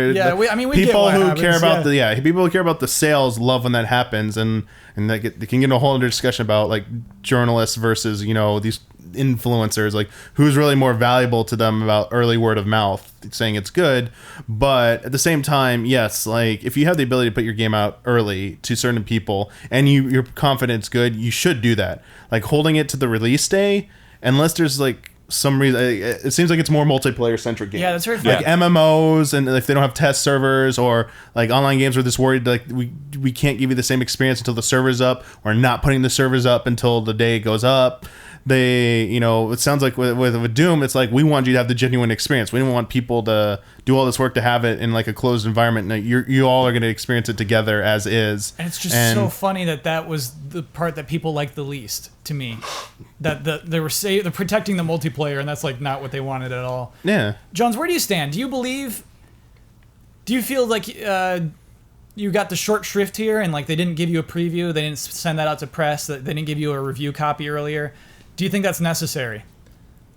Right. Yeah, we get people why it who happens, care about people who care about the sales love when that happens, and they can get into a whole other discussion about journalists versus these influencers, who's really more valuable to them about early word of mouth saying it's good. But at the same time, yes, if you have the ability to put your game out early to certain people and you're confident it's good, you should do that. Holding it to the release day, unless there's some reason, it seems like it's more multiplayer centric game. Yeah, that's very funny. Like MMOs, and if they don't have test servers, or like online games where this worried like we can't give you the same experience until the server's up, or not putting the servers up until the day it goes up. They, it sounds like with Doom, it's like we want you to have the genuine experience. We don't want people to do all this work to have it in like a closed environment. And you all are going to experience it together as is. And it's just so funny that was the part that people liked the least to me. That they're protecting the multiplayer, and that's like not what they wanted at all. Yeah. Jones, where do you stand? Do you feel like you got the short shrift here, and like they didn't give you a preview, they didn't send that out to press, they didn't give you a review copy earlier? Do you think that's necessary?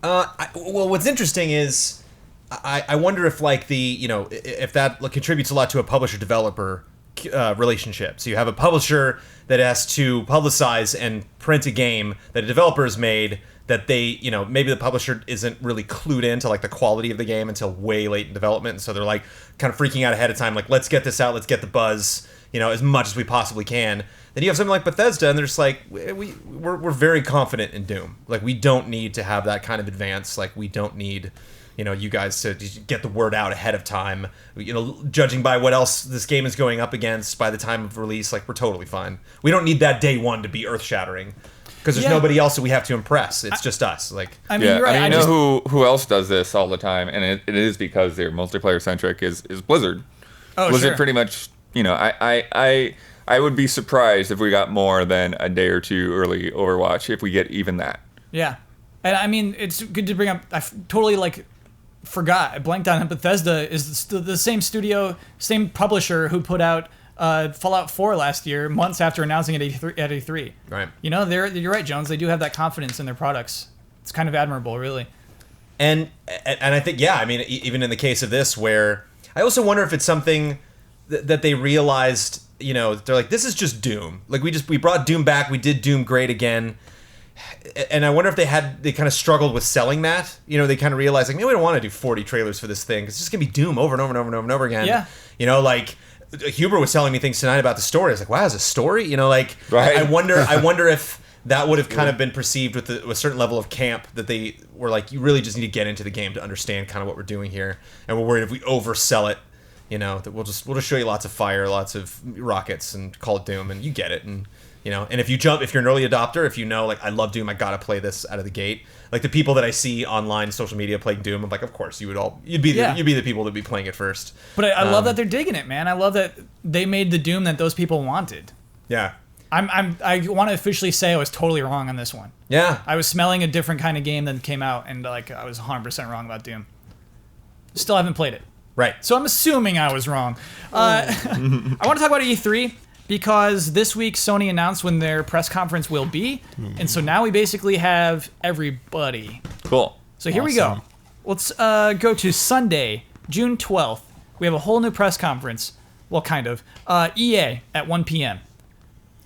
Well, what's interesting is I wonder if like if that contributes a lot to a publisher-developer relationship. So you have a publisher that has to publicize and print a game that a developer has made that they, maybe the publisher isn't really clued into like the quality of the game until way late in development. And so they're like kind of freaking out ahead of time, like, let's get this out, let's get the buzz, as much as we possibly can. Then you have something like Bethesda, and they're just like, we're very confident in Doom. Like, we don't need to have that kind of advance. Like, we don't need, you guys to get the word out ahead of time. Judging by what else this game is going up against by the time of release, like, we're totally fine. We don't need that day one to be earth-shattering. Because there's nobody else that we have to impress. It's just us. Like, I mean, you're right. Who else does this all the time? And it is because they're multiplayer centric. Is Blizzard? Oh, Blizzard sure. pretty much. I would be surprised if we got more than a day or two early Overwatch, if we get even that. Yeah, and I mean, it's good to bring up. I totally forgot. I blanked on it. Bethesda is the same studio, same publisher who put out Fallout 4 last year, months after announcing it at E3. Right. You're right, Jones. They do have that confidence in their products. It's kind of admirable, really. And I think, even in the case of this, where I also wonder if it's something that they realized, they're like, this is just Doom. Like, we brought Doom back, we did Doom great again. And I wonder if they kind of struggled with selling that. They kind of realized, like, maybe we don't want to do 40 trailers for this thing. It's just going to be Doom over and over and over and over and over again. Yeah. Like, Huber was telling me things tonight about the story. I was like, wow, is a story? Right. I wonder if that would have kind of been perceived with a certain level of camp, that they were like, you really just need to get into the game to understand kind of what we're doing here. And we're worried if we oversell it, that we'll just show you lots of fire, lots of rockets, and call it Doom, and you get it. And and if you're an early adopter, if like, I love Doom, I gotta play this out of the gate. Like, the people that I see online, social media playing Doom, I'm like, of course you'd be the people that'd be playing it first. But I love that they're digging it, man. I love that they made the Doom that those people wanted. Yeah. I want to officially say I was totally wrong on this one. Yeah. I was smelling a different kind of game than came out, and I was 100% wrong about Doom. Still haven't played it. Right. So I'm assuming I was wrong. I want to talk about E3 because this week Sony announced when their press conference will be, and so now we basically have everybody. Cool. So here we go. Let's go to Sunday, June 12th. We have a whole new press conference. Well, kind of. EA at 1 p.m.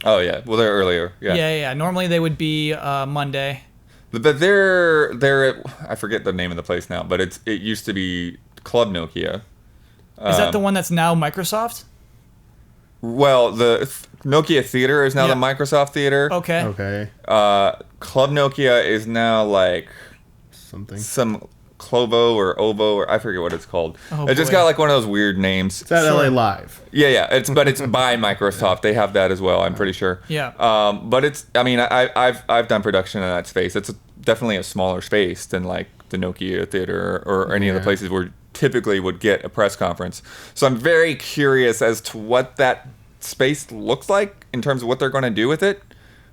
Oh, yeah. Well, they're earlier. Yeah. Yeah. Normally they would be Monday. But they're I forget the name of the place now, but it used to be Club Nokia. Is that the one that's now Microsoft? Well, the Nokia Theater is now the Microsoft Theater. Okay. Club Nokia is now like some Clovo or Ovo, or I forget what it's called. Oh, it just got like one of those weird names. It's at LA Live. Yeah. But it's by Microsoft. They have that as well, I'm pretty sure. Yeah. But I've done production in that space. It's definitely a smaller space than like the Nokia Theater or any of the places where typically would get a press conference. So I'm very curious as to what that space looks like in terms of what they're going to do with it.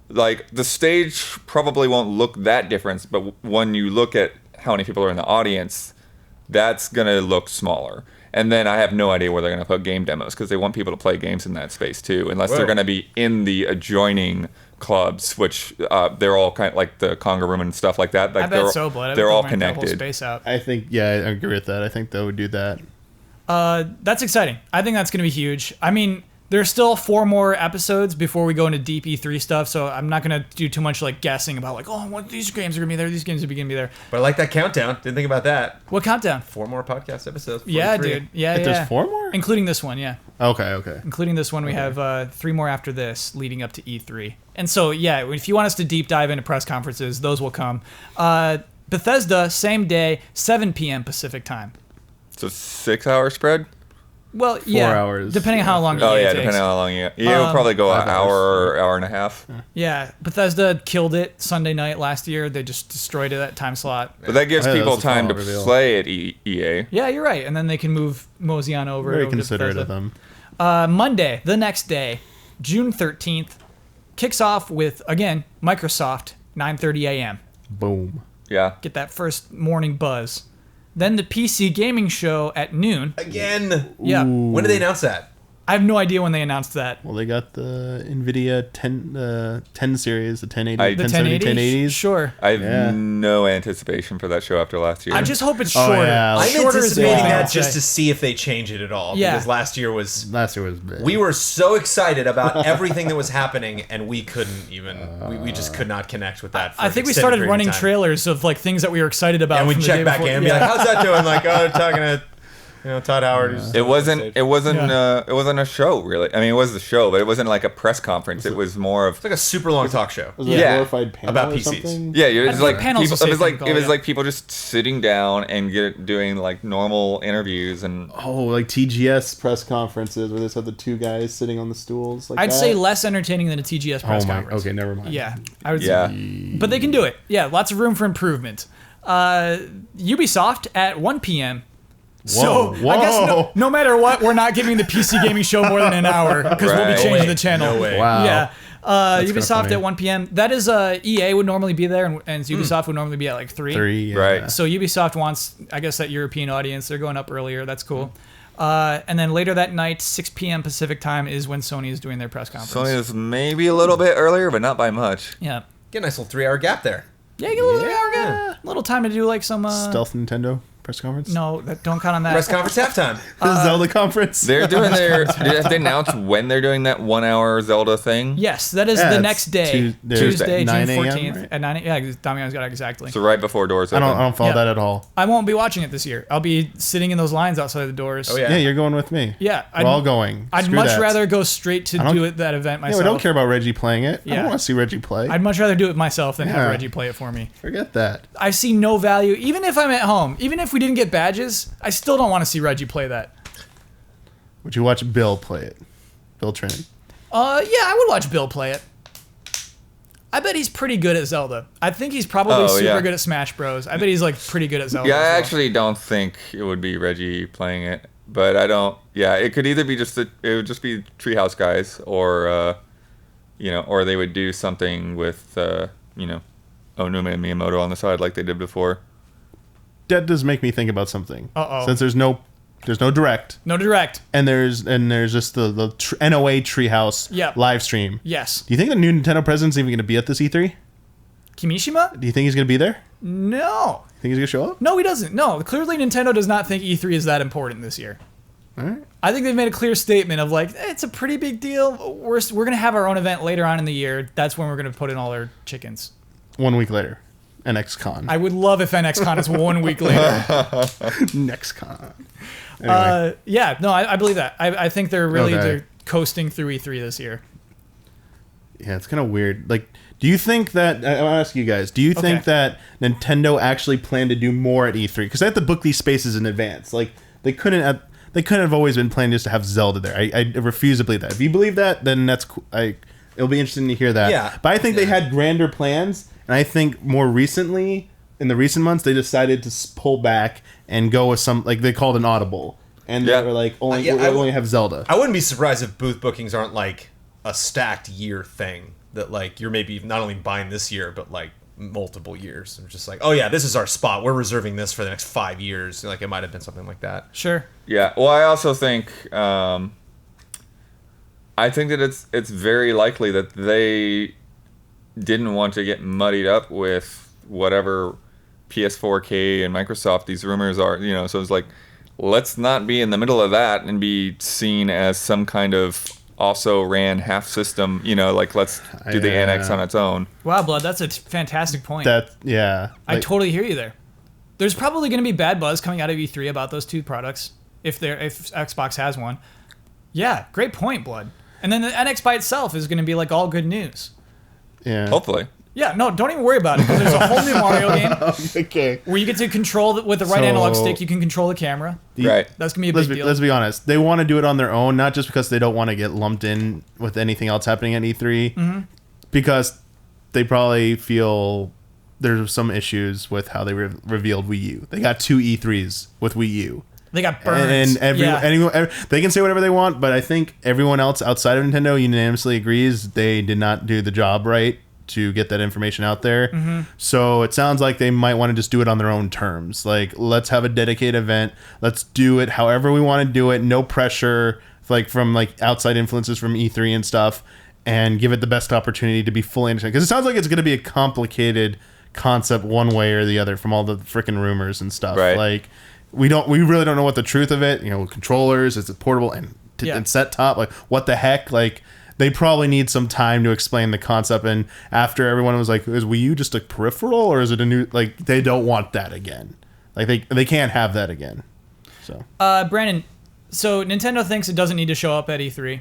Like, the stage probably won't look that different, but when you look at how many people are in the audience, that's going to look smaller. And then I have no idea where they're going to put game demos, because they want people to play games in that space too, unless they're going to be in the adjoining clubs, which they're all kind of like the Conga Room and stuff like that. Like, I bet so, but they're all The whole connected. space out. I think, I agree with that. I think they would do that. That's exciting. I think that's going to be huge. I mean, there's still 4 more episodes before we go into deep E3 stuff, so I'm not going to do too much like guessing about like, oh, what these games are going to be there, these games are going to be there. But I like that countdown. Didn't think about that. What countdown? 4 more podcast episodes. 43. Yeah, dude. Yeah. There's 4 more? Including this one, yeah. Okay. Including this one, we have 3 more after this, leading up to E3. And so, yeah, if you want us to deep dive into press conferences, those will come. Bethesda, same day, 7 p.m. Pacific time. So 6 hour spread. Well, yeah, 4 hours. depending on how long. Oh EA yeah, takes. depending on how long you. It'll probably go an 5 hour hours. or hour and a half. Yeah, Bethesda killed it Sunday night last year. They just destroyed it that time slot. But that gives Oh, yeah, people that's a time to follow-up reveal. play at EA. Yeah, you're right. And then they can mosey on over. Very over to considerate of Bethesda. them. Monday, the next day, June 13th, kicks off with, again, Microsoft, 9:30 a.m. Boom. Yeah. Get that first morning buzz. Then the PC gaming show at noon. Again. Yeah. When did they announce that? I have no idea when they announced that. Well, they got the NVIDIA 10 series, the 1080, The 1070, 1080? 1080s. Sure. I have Yeah. no anticipation for that show after last year. I just hope it's Oh, shorter. yeah. I'm Shorter is anticipating more, that I'll just say. to see if they change it at all. Yeah. Because last year was. Last year was big. We were so excited about everything that was happening, and we couldn't even. We just could not connect with that. For I an think we extended started period of running time. trailers of like things that we were excited about. And we'd from the check day back before. in and be Yeah. like, "How's that doing?" Like, "Oh, they're talking to, Todd Howard." who's It wasn't. It wasn't. Yeah. It wasn't a show, really. I mean, it was the show, but it wasn't like a press conference. It was more of. It's like a super long talk show. Was it a Yeah. glorified panel About or PCs. something? Yeah, it I was think like panels people. will say It was like technical, it was yeah. like people just sitting down and doing like normal interviews and. Oh, like TGS press conferences where they just have the two guys sitting on the stools. Like I'd that? say less entertaining than a TGS press Oh my. conference. Okay, never mind. Yeah, I would Yeah. say. But they can do it. Yeah, lots of room for improvement. Ubisoft at 1 p.m. So Whoa. I guess Whoa. no matter what, we're not giving the PC gaming show more than an hour because we'll be Right. changing No way. the channel. No way. Wow. Yeah. That's kinda Ubisoft funny. at 1 p.m. That is EA would normally be there, and Ubisoft would normally be at like 3. 3. Yeah. Right. So Ubisoft wants, I guess, that European audience. They're going up earlier. That's cool. And then later that night, 6 p.m. Pacific time is when Sony is doing their press conference. Sony is maybe a little bit earlier, but not by much. Yeah. Get a nice little 3-hour gap there. Yeah, you get a little, little time to do like some. Stealth Nintendo press conference. No, don't count on that. Press conference halftime. The Zelda conference. They're doing their. Have they announced when they're doing that 1 hour Zelda thing? Yes, that is Yeah, the it's next day, Tuesday, Tuesday, 9 June a.m., 14th right? at 9. Yeah, Damiani's got it exactly. So right before doors I open. don't follow Yeah. that at all. I won't be watching it this year. I'll be sitting in those lines outside the doors. Oh, yeah. Yeah, you're going with me. Yeah, We're all going. I'd Screw much that. rather go straight to don't- do it that event Yeah, myself. we don't care about Reggie playing it. I Yeah. don't want to see Reggie play. I'd much rather do it myself than have Yeah. Reggie play it for me. Forget that. I see no value, even if I'm at home, even if we didn't get badges, I still don't want to see Reggie play that. Would you watch Bill play it? Bill Trin. Yeah, I would watch Bill play it. I bet he's pretty good at Zelda. I think he's probably Oh, super yeah. good at Smash Bros. I bet he's like pretty good at Zelda. Yeah, I as well. actually don't think it would be Reggie playing it, but I don't. Yeah, it could either be it would just be Treehouse guys, or or they would do something with Onuma and Miyamoto on the side like they did before. That does make me think about something. Uh-oh. Since there's no direct, No direct. and there's just the NOA Treehouse Yep. live stream. Yes. Do you think the new Nintendo president's even going to be at this E3? Kimishima? Do you think he's going to be there? No. Think he's going to show up? No, he doesn't. No, clearly Nintendo does not think E3 is that important this year. All right. I think they've made a clear statement of like, it's a pretty big deal. We're going to have our own event later on in the year. That's when we're going to put in all our chickens. 1 week later, NXCon. I would love if NXCon is 1 week later. NextCon. Anyway, Yeah, no, I believe that. I think they're really Okay. they're coasting through E3 this year. yeah, it's kind of weird. Like, do you think that? I'll ask you guys. Do you think Okay. that Nintendo actually planned to do more at E3? Because they have to book these spaces in advance. Like, they couldn't have. They couldn't have always been planning just to have Zelda there. I refuse to believe that. If you believe that, then that's cool. It'll be interesting to hear that. Yeah. But I think they had grander plans, and I think more recently, in the recent months, they decided to pull back and go with some, like they called an audible, and Yeah. they were like, only Yeah, we only have Zelda. I wouldn't be surprised if booth bookings aren't like a stacked year thing. That like you're maybe not only buying this year, but like multiple years. I'm just like, oh yeah, this is our spot. We're reserving this for the next 5 years. Like it might have been something like that. Sure. Yeah. Well, I also think I think that it's very likely that they didn't want to get muddied up with whatever PS4K and Microsoft these rumors are. So it's like, let's not be in the middle of that and be seen as some kind of also ran half system. Like let's do the Yeah. NX on its own. Wow, Blood, that's a fantastic point. Yeah. I Like, totally hear you there. There's probably going to be bad buzz coming out of E3 about those two products if Xbox has one. Yeah, great point, Blood. And then the NX by itself is going to be like all good news. yeah. Hopefully. Yeah, no, don't even worry about it because there's a whole new Mario game Okay. where you get to control with the right analog stick. You can control the camera. Right. That's gonna be a big deal. Let's be honest. They want to do it on their own, not just because they don't want to get lumped in with anything else happening at E3, because they probably feel there's some issues with how they revealed Wii U. They got 2 E3s with Wii U. They got burned. And anyone, they can say whatever they want, but I think everyone else outside of Nintendo unanimously agrees they did not do the job right to get that information out there. So it sounds like they might want to just do it on their own terms. Like, let's have a dedicated event. Let's do it however we want to do it. No pressure, like from like outside influences from E3 and stuff, and give it the best opportunity to be fully understood. Because it sounds like it's going to be a complicated concept one way or the other from all the freaking rumors and stuff. Right. Like, we really don't know what the truth of it. You know, controllers, is it portable and set top? Like, what the heck? Like, they probably need some time to explain the concept. And after everyone was like, is Wii U just a peripheral or is it a new? Like, they don't want that again. Like, they can't have that again. So, Brandon, so Nintendo thinks it doesn't need to show up at E3.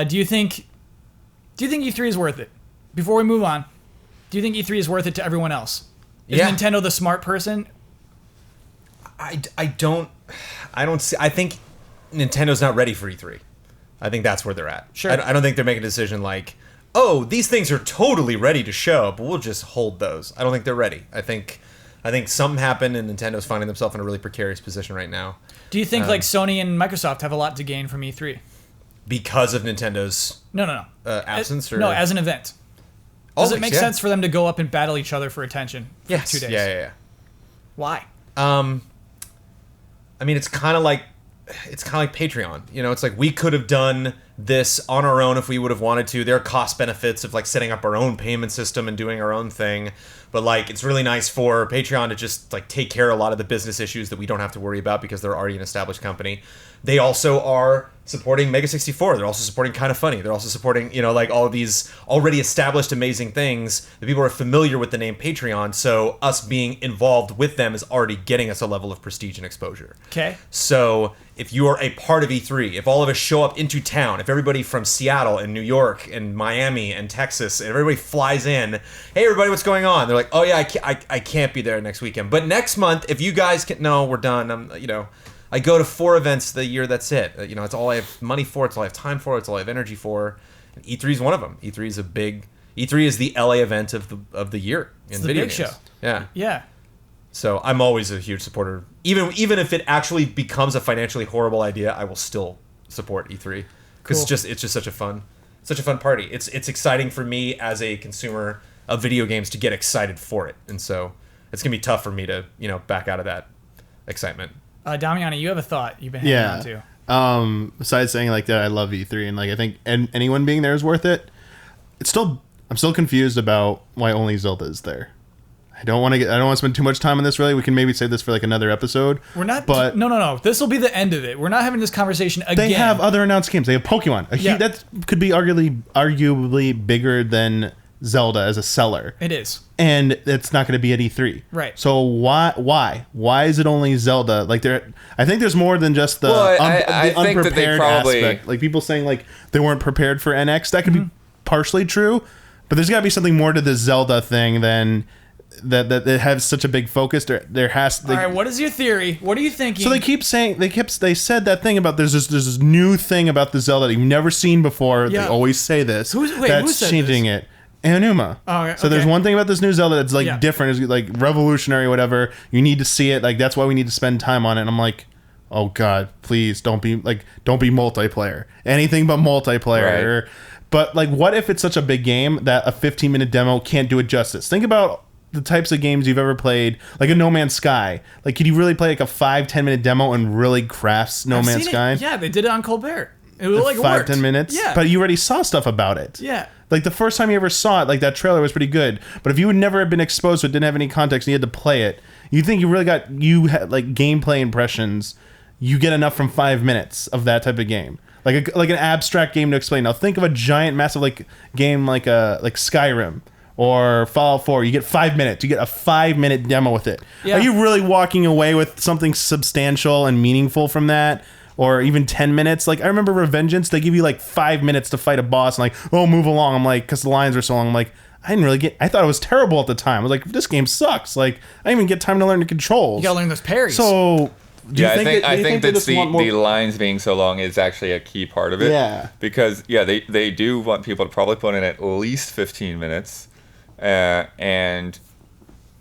Do you think E3 is worth it? Before we move on, do you think E3 is worth it to everyone else? Is Nintendo the smart person? I don't see. I think Nintendo's not ready for E3. I think that's where they're at. Sure. I don't think they're making a decision like, oh, these things are totally ready to show, but we'll just hold those. I don't think they're ready. I think something happened and Nintendo's finding themselves in a really precarious position right now. Do you think like Sony and Microsoft have a lot to gain from E3? Because of Nintendo's absence? As an event. Does it make sense for them to go up and battle each other for attention for 2 days? Yeah. Why? I mean, it's kind of like Patreon. You know, it's like we could have done this on our own if we would have wanted to. There are cost benefits of like setting up our own payment system and doing our own thing. But like, it's really nice for Patreon to just like take care of a lot of the business issues that we don't have to worry about because they're already an established company. They also are supporting Mega 64. They're also supporting Kind of Funny. They're also supporting, you know, like all of these already established amazing things that people are familiar with the name Patreon. So us being involved with them is already getting us a level of prestige and exposure. Okay. So if you are a part of E3, if all of us show up into town, if everybody from Seattle and New York and Miami and Texas, and everybody flies in, hey everybody, what's going on? They're like, oh yeah, I can't be there next weekend. But next month, if you guys can, no, we're done. I go to 4 events the year. That's it. It's all I have money for. It's all I have time for. It's all I have energy for. And E3 is one of them. E3 is the LA event of the year in video games. Show. Yeah. Yeah. So I'm always a huge supporter. Even if it actually becomes a financially horrible idea, I will still support E3 because it's just such a fun party. It's exciting for me as a consumer of video games to get excited for it, and so it's gonna be tough for me to back out of that excitement. Damiani, you have a thought you've been hanging on to. Besides saying like that, I love E3 and like I think anyone being there is worth it. I'm still confused about why only Zelda is there. I don't want to spend too much time on this. Really, we can maybe save this for like another episode. We're not. But no. This will be the end of it. We're not having this conversation again. They have other announced games. They have Pokemon. That could be arguably bigger than Zelda as a seller. It is, and it's not going to be at E3. Right. So why is it only Zelda? Like I think there's more than just the I think that they unprepared probably aspect. Like people saying like they weren't prepared for NX. That could be partially true, but there's got to be something more to the Zelda thing than that it has such a big focus. There has. All right. What is your theory? What are you thinking? So they keep saying they said that thing about there's this new thing about the Zelda that you've never seen before. Yeah. They always say this. Who that's said changing this? It. Anuma. Oh, okay. So there's one thing about this new Zelda that's like different, is like revolutionary, whatever. You need to see it. Like that's why we need to spend time on it. And I'm like, oh god, please don't be multiplayer. Anything but multiplayer. Right. But like, what if it's such a big game that a 15-minute demo can't do it justice? Think about the types of games you've ever played, like a No Man's Sky. Like, could you really play like a 5-10 minute demo and really craft No Man's Sky? Yeah, they did it on Colbert. It was like 5-10 minutes. Yeah, but you already saw stuff about it. Yeah. Like the first time you ever saw it, like that trailer was pretty good. But if you would never have been exposed to it, didn't have any context, and you had to play it, you think you had like gameplay impressions, you get enough from 5 minutes of that type of game. Like an abstract game to explain. Now think of a giant, massive game like Skyrim or Fallout 4. You get 5 minutes. You get a 5-minute demo with it. Yeah. Are you really walking away with something substantial and meaningful from that? Or even 10 minutes. Like, I remember Revengeance, they give you like 5 minutes to fight a boss and like, oh, move along. I'm like, because the lines are so long. I'm like, I thought it was terrible at the time. I was like, this game sucks. Like, I didn't even get time to learn the controls. You gotta learn those parries. So, I think that the lines being so long is actually a key part of it. Yeah. Because, they do want people to probably put in at least 15 minutes. And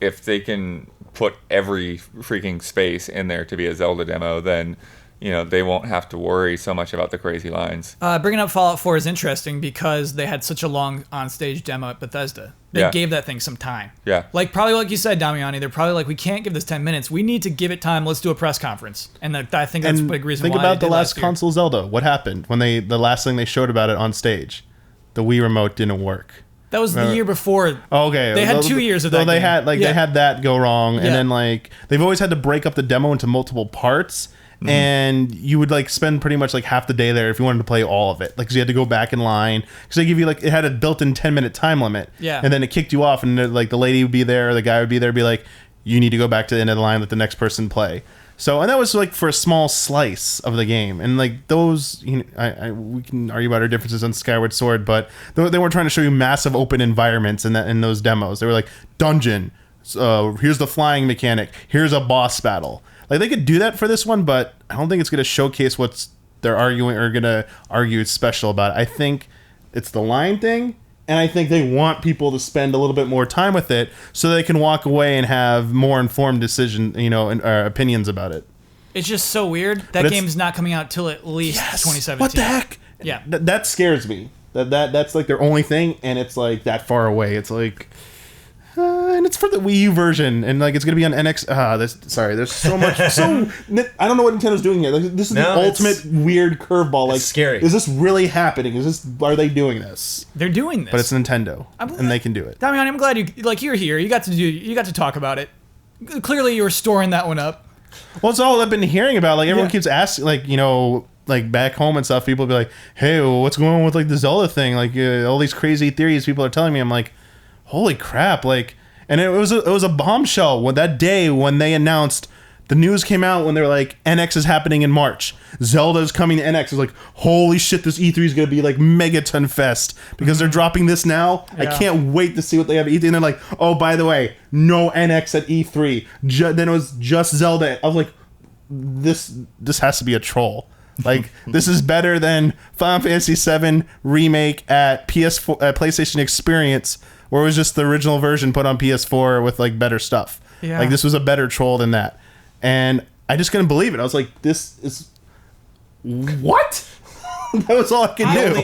if they can put every freaking space in there to be a Zelda demo, then they won't have to worry so much about the crazy lines. Bringing up Fallout 4 is interesting because they had such a long on-stage demo at Bethesda. They gave that thing some time. Yeah. Like, probably like you said, Damiani, they're probably like, we can't give this 10 minutes. We need to give it time. Let's do a press conference. And I think that's a big reason why. Think about the last console Zelda. What happened when the last thing they showed about it on stage? The Wii remote didn't work. That was the year before. Oh, okay. They had 2 years of that. They had they had that go wrong, and then like they've always had to break up the demo into multiple parts. Mm-hmm. And you would like spend pretty much like half the day there if you wanted to play all of it, like, 'cause you had to go back in line, because they give you like, it had a built-in 10-minute time limit, and then it kicked you off, and like the lady would be there, or the guy would be there, be like, you need to go back to the end of the line, let the next person play. So, and that was like for a small slice of the game, and like those, we can argue about our differences on Skyward Sword, but they weren't trying to show you massive open environments in those demos. They were like, dungeon, here's the flying mechanic, here's a boss battle. Like, they could do that for this one, but I don't think it's going to showcase what's they're arguing or going to argue it's special about it. I think it's the line thing, and I think they want people to spend a little bit more time with it so they can walk away and have more informed opinions about it. It's just so weird. That game's not coming out till at least 2017. What the heck? Yeah. That scares me. That's like their only thing, and it's like that far away. It's like... and it's for the Wii U version, and like it's gonna be on NX. There's so much. I don't know what Nintendo's doing here. Like, this is the ultimate weird curveball. Like, scary. Is this really happening? Are they doing this? They're doing this, but it's Nintendo, and they can do it. Damiani, I'm glad you're here. You got to talk about it. Clearly, you were storing that one up. Well, it's all I've been hearing about. Like, everyone keeps asking, like back home and stuff. People be like, "Hey, what's going on with like the Zelda thing? Like all these crazy theories people are telling me." I'm like, holy crap, like, and it was a bombshell when that day when they announced, the news came out when they were like, NX is happening in March, Zelda's coming to NX. It was like, holy shit, this E3 is going to be like Megaton Fest, because they're dropping this now. I can't wait to see what they have at E3. And they're like, oh, by the way, no NX at E3. Then it was just Zelda. I was like, this has to be a troll. Like, this is better than Final Fantasy VII Remake at PlayStation Experience, where it was just the original version put on PS4 with like better stuff. Yeah. Like, this was a better troll than that. And I just couldn't believe it. I was like, this is... What? That was all I could do.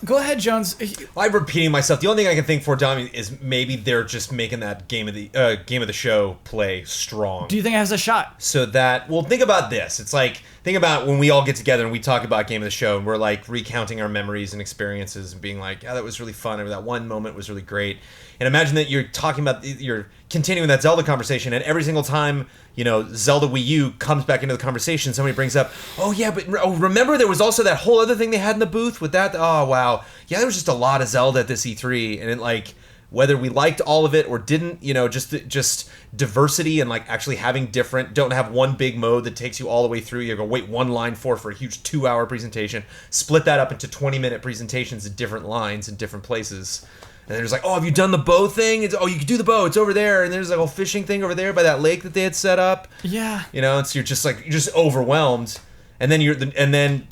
Go ahead, Jones. I'm repeating myself. The only thing I can think for, Dami, is maybe they're just making that game of the show play strong. Do you think it has a shot? So that, well, think about this. It's like, think about when we all get together and we talk about game of the show, and we're like recounting our memories and experiences and being like, yeah, that was really fun, or that one moment was really great. And imagine that you're talking about, you're continuing that Zelda conversation, and every single time, Zelda Wii U comes back into the conversation, somebody brings up, oh yeah, but remember there was also that whole other thing they had in the booth with that? Oh wow. Yeah, there was just a lot of Zelda at this E3, and it, like, whether we liked all of it or didn't, just diversity and like actually having don't have one big mode that takes you all the way through. You're going to wait one line for a huge 2-hour presentation, split that up into 20-minute presentations at different lines in different places. And there's like, oh, have you done the bow thing? You can do the bow. It's over there. And there's like a whole fishing thing over there by that lake that they had set up. Yeah. It's you're just overwhelmed. And then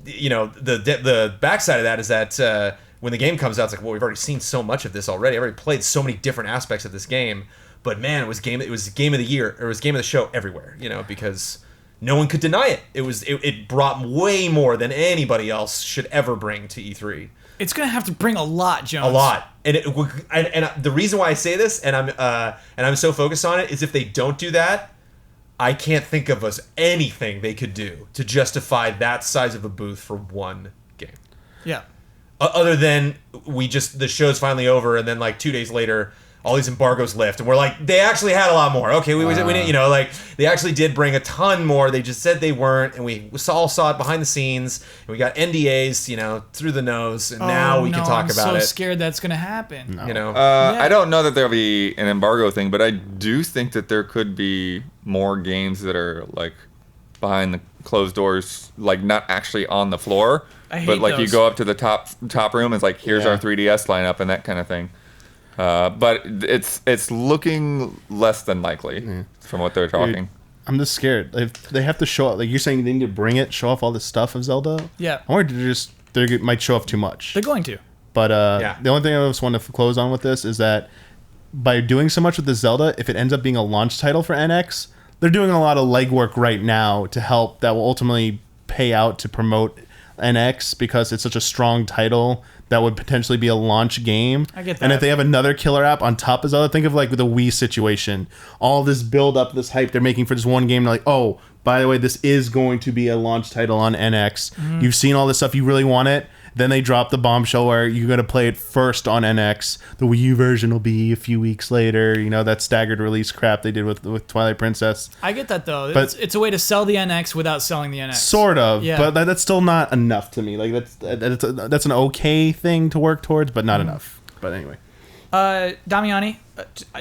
the backside of that is that when the game comes out, it's like, well, we've already seen so much of this already. I've already played so many different aspects of this game. But man, it was game of the year, or it was game of the show everywhere. Because no one could deny it. It brought way more than anybody else should ever bring to E3. It's gonna have to bring a lot, Jones. A lot, and the reason why I say this, and I'm so focused on it, is if they don't do that, I can't think of anything they could do to justify that size of a booth for one game. Yeah. Other than the show's finally over, and then like 2 days later, all these embargoes lift, and we're like, they actually had a lot more. Okay, we didn't, like, they actually did bring a ton more. They just said they weren't, and we all saw it behind the scenes, and we got NDAs, through the nose, and now we can talk about it. I'm so scared that's gonna happen. No. I don't know that there'll be an embargo thing, but I do think that there could be more games that are like behind the closed doors, like not actually on the floor, I hate but like those. you go up to the top room, and it's like, here's our 3DS lineup and that kind of thing. But it's looking less than likely from what they're talking. I'm just scared. If they have to show up, like you're saying, they need to bring it, show off all this stuff of Zelda. Yeah. I worried they might show off too much. They're going to. But the only thing I just want to close on with this is that by doing so much with the Zelda, if it ends up being a launch title for NX, they're doing a lot of legwork right now to help that will ultimately pay out to promote NX because it's such a strong title that would potentially be a launch game. I get that. And if they have another killer app on top of Zelda, think of like the Wii situation. All this build up, this hype they're making for this one game. They're like, oh, by the way, this is going to be a launch title on NX. Mm-hmm. You've seen all this stuff. You really want it. Then they drop the bombshell where you're going to play it first on NX. The Wii U version will be a few weeks later. You know, that staggered release crap they did with Twilight Princess. I get that, though. But it's a way to sell the NX without selling the NX. Sort of. Yeah. But that's still not enough to me. Like, that's an okay thing to work towards, but not enough. But anyway. Damiani,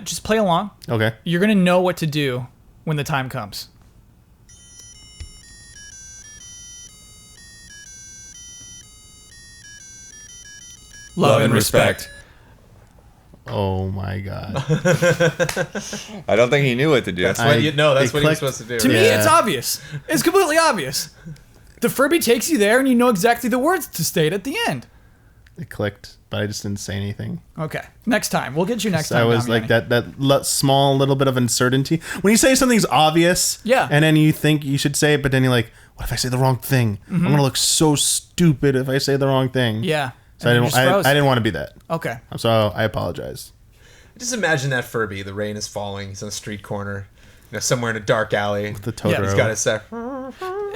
just play along. Okay. You're going to know what to do when the time comes. Love and respect. Oh my god. I don't think he knew what to do. That's what he was clicked. supposed to do. To me, Yeah. it's obvious. It's completely obvious. The Furby takes you there, and you know exactly the words to state at the end. It clicked, but I just didn't say anything. Okay, next time. We'll get you next time. I was Damiani. like small little bit of uncertainty. When you say something's obvious, Yeah. and then you think you should say it, but then you're like, what if I say the wrong thing? I'm going to look so stupid if I say the wrong thing. Yeah. So And I you didn't, just froze. I didn't want to be that. Okay. So I apologize. Just imagine that Furby. The rain is falling. He's on a street corner, somewhere in a dark alley. The Totoro. He's got his set.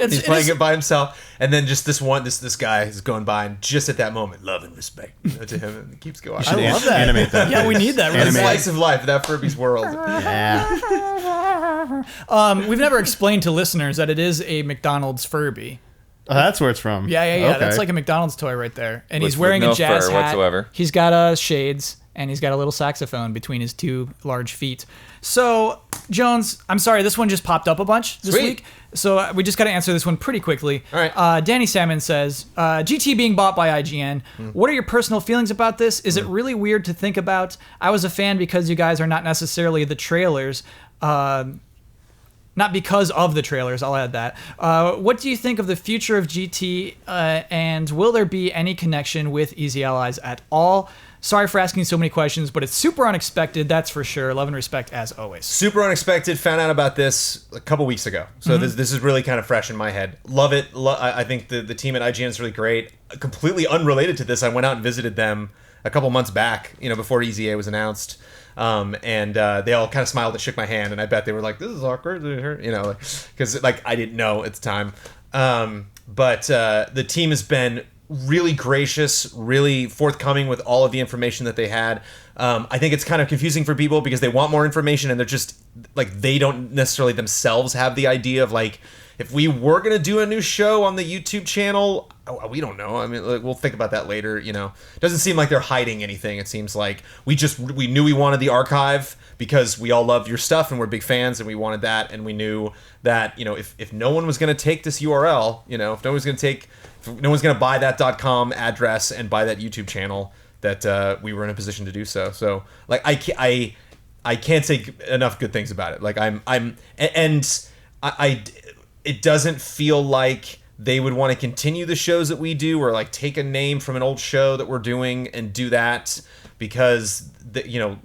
He's playing it by himself, and then just this guy is going by, and just at that moment, love and respect to him, and it keeps going. should I love that. animate that. Yeah, we need that. A Really. slice of life, that Furby's world. Yeah. We've never explained to listeners that it is a McDonald's Furby. Oh, that's where it's from. Yeah. Okay. That's like a McDonald's toy right there. And he's With wearing no a jazz fur hat. whatsoever. He's got shades, and he's got a little saxophone between his two large feet. So, Jones, I'm sorry, this one just popped up a bunch this Sweet. week. So we just got to answer this one pretty quickly. All right. Danny Salmon says, GT being bought by IGN. What are your personal feelings about this? Is it really weird to think about? I was a fan because you guys are not necessarily the trailers. Not because of the trailers, I'll add that. What do you think of the future of GT, and will there be any connection with Easy Allies at all? Sorry for asking so many questions, but it's super unexpected, that's for sure. Love and respect, as always. Super unexpected. Found out about this a couple weeks ago, so this is really kind of fresh in my head. Love it. I think the team at IGN is really great. Completely unrelated to this, I went out and visited them a couple months back, before Easy A was announced. And they all kind of smiled and shook my hand, and I bet they were like, "This is awkward," because I didn't know at the time. But the team has been really gracious, really forthcoming with all of the information that they had. I think it's kind of confusing for people because they want more information, and they're just they don't necessarily themselves have the idea of if we were going to do a new show on the YouTube channel, we don't know. I mean, we'll think about that later, It doesn't seem like they're hiding anything. It seems like we knew we wanted the archive because we all love your stuff and we're big fans and we wanted that. And we knew that, if no one was going to take this URL, if no one's going to buy that .com address and buy that YouTube channel, that we were in a position to do so. So I can't say enough good things about it. It doesn't feel like they would want to continue the shows that we do or take a name from an old show that we're doing and do that because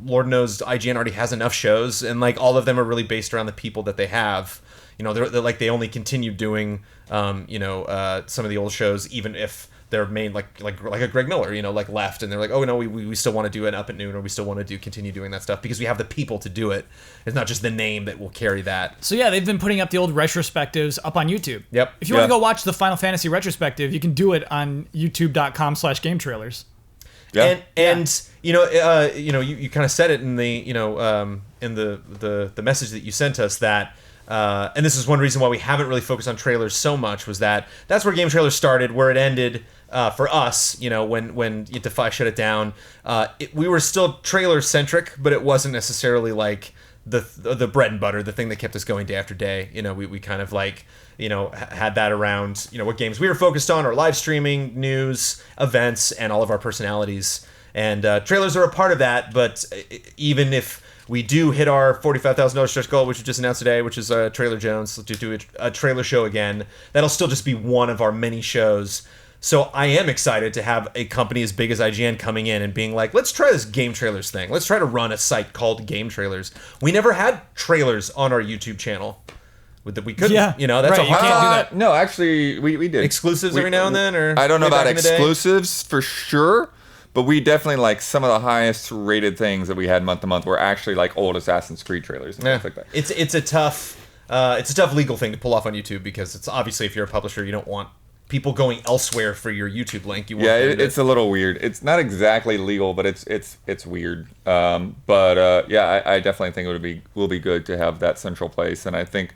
Lord knows IGN already has enough shows and all of them are really based around the people that they have. They're they only continue doing some of the old shows even if they're made like a Greg Miller, left and they're like, oh no, we still want to do an Up at Noon or we still want to continue doing that stuff because we have the people to do it. It's not just the name that will carry that. So yeah, they've been putting up the old retrospectives up on YouTube. Yep. If you want to go watch the Final Fantasy retrospective, you can do it on youtube.com/GameTrailers. Yeah. And you kind of said it in the in the message that you sent us that and this is one reason why we haven't really focused on trailers so much was that's where Game Trailers started, where it ended for us, when Defy shut it down. We were still trailer centric, but it wasn't necessarily the bread and butter, the thing that kept us going day after day. We kind of had that around what games we were focused on, our live streaming, news, events, and all of our personalities. And trailers are a part of that, but even if we do hit our $45,000 stretch goal, which we just announced today, which is Trailer Jones, to do a trailer show again, that'll still just be one of our many shows. So I am excited to have a company as big as IGN coming in and being like, let's try this Game Trailers thing. Let's try to run a site called Game Trailers. We never had trailers on our YouTube channel. We couldn't, that's right, a you can't do hard that. No, actually, we did. Exclusives every now and then? Or I don't know way back about in the day? exclusives for sure, but we definitely, like, some of the highest rated things that we had month to month were actually, like, old Assassin's Creed trailers and stuff like that. It's a tough legal thing to pull off on YouTube, because it's obviously, if you're a publisher, you don't want people going elsewhere for your YouTube link. You want it's a little weird. It's not exactly legal, but it's weird. I definitely think it will be good to have that central place, and I think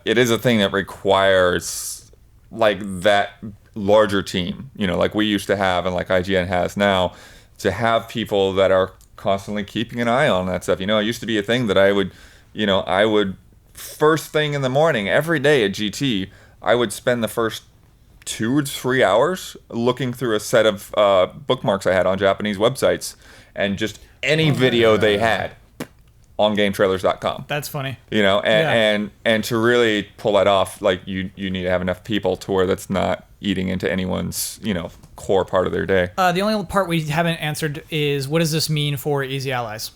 it is a thing that requires like that larger team, like we used to have and like IGN has now, to have people that are constantly keeping an eye on that stuff. It used to be a thing that I would first thing in the morning every day at GT, I would spend the first 2 or 3 hours looking through a set of bookmarks I had on Japanese websites, and just any video they had on GameTrailers.com. That's funny. And to really pull that off, like you need to have enough people to where that's not eating into anyone's core part of their day. The only part we haven't answered is, what does this mean for Easy Allies?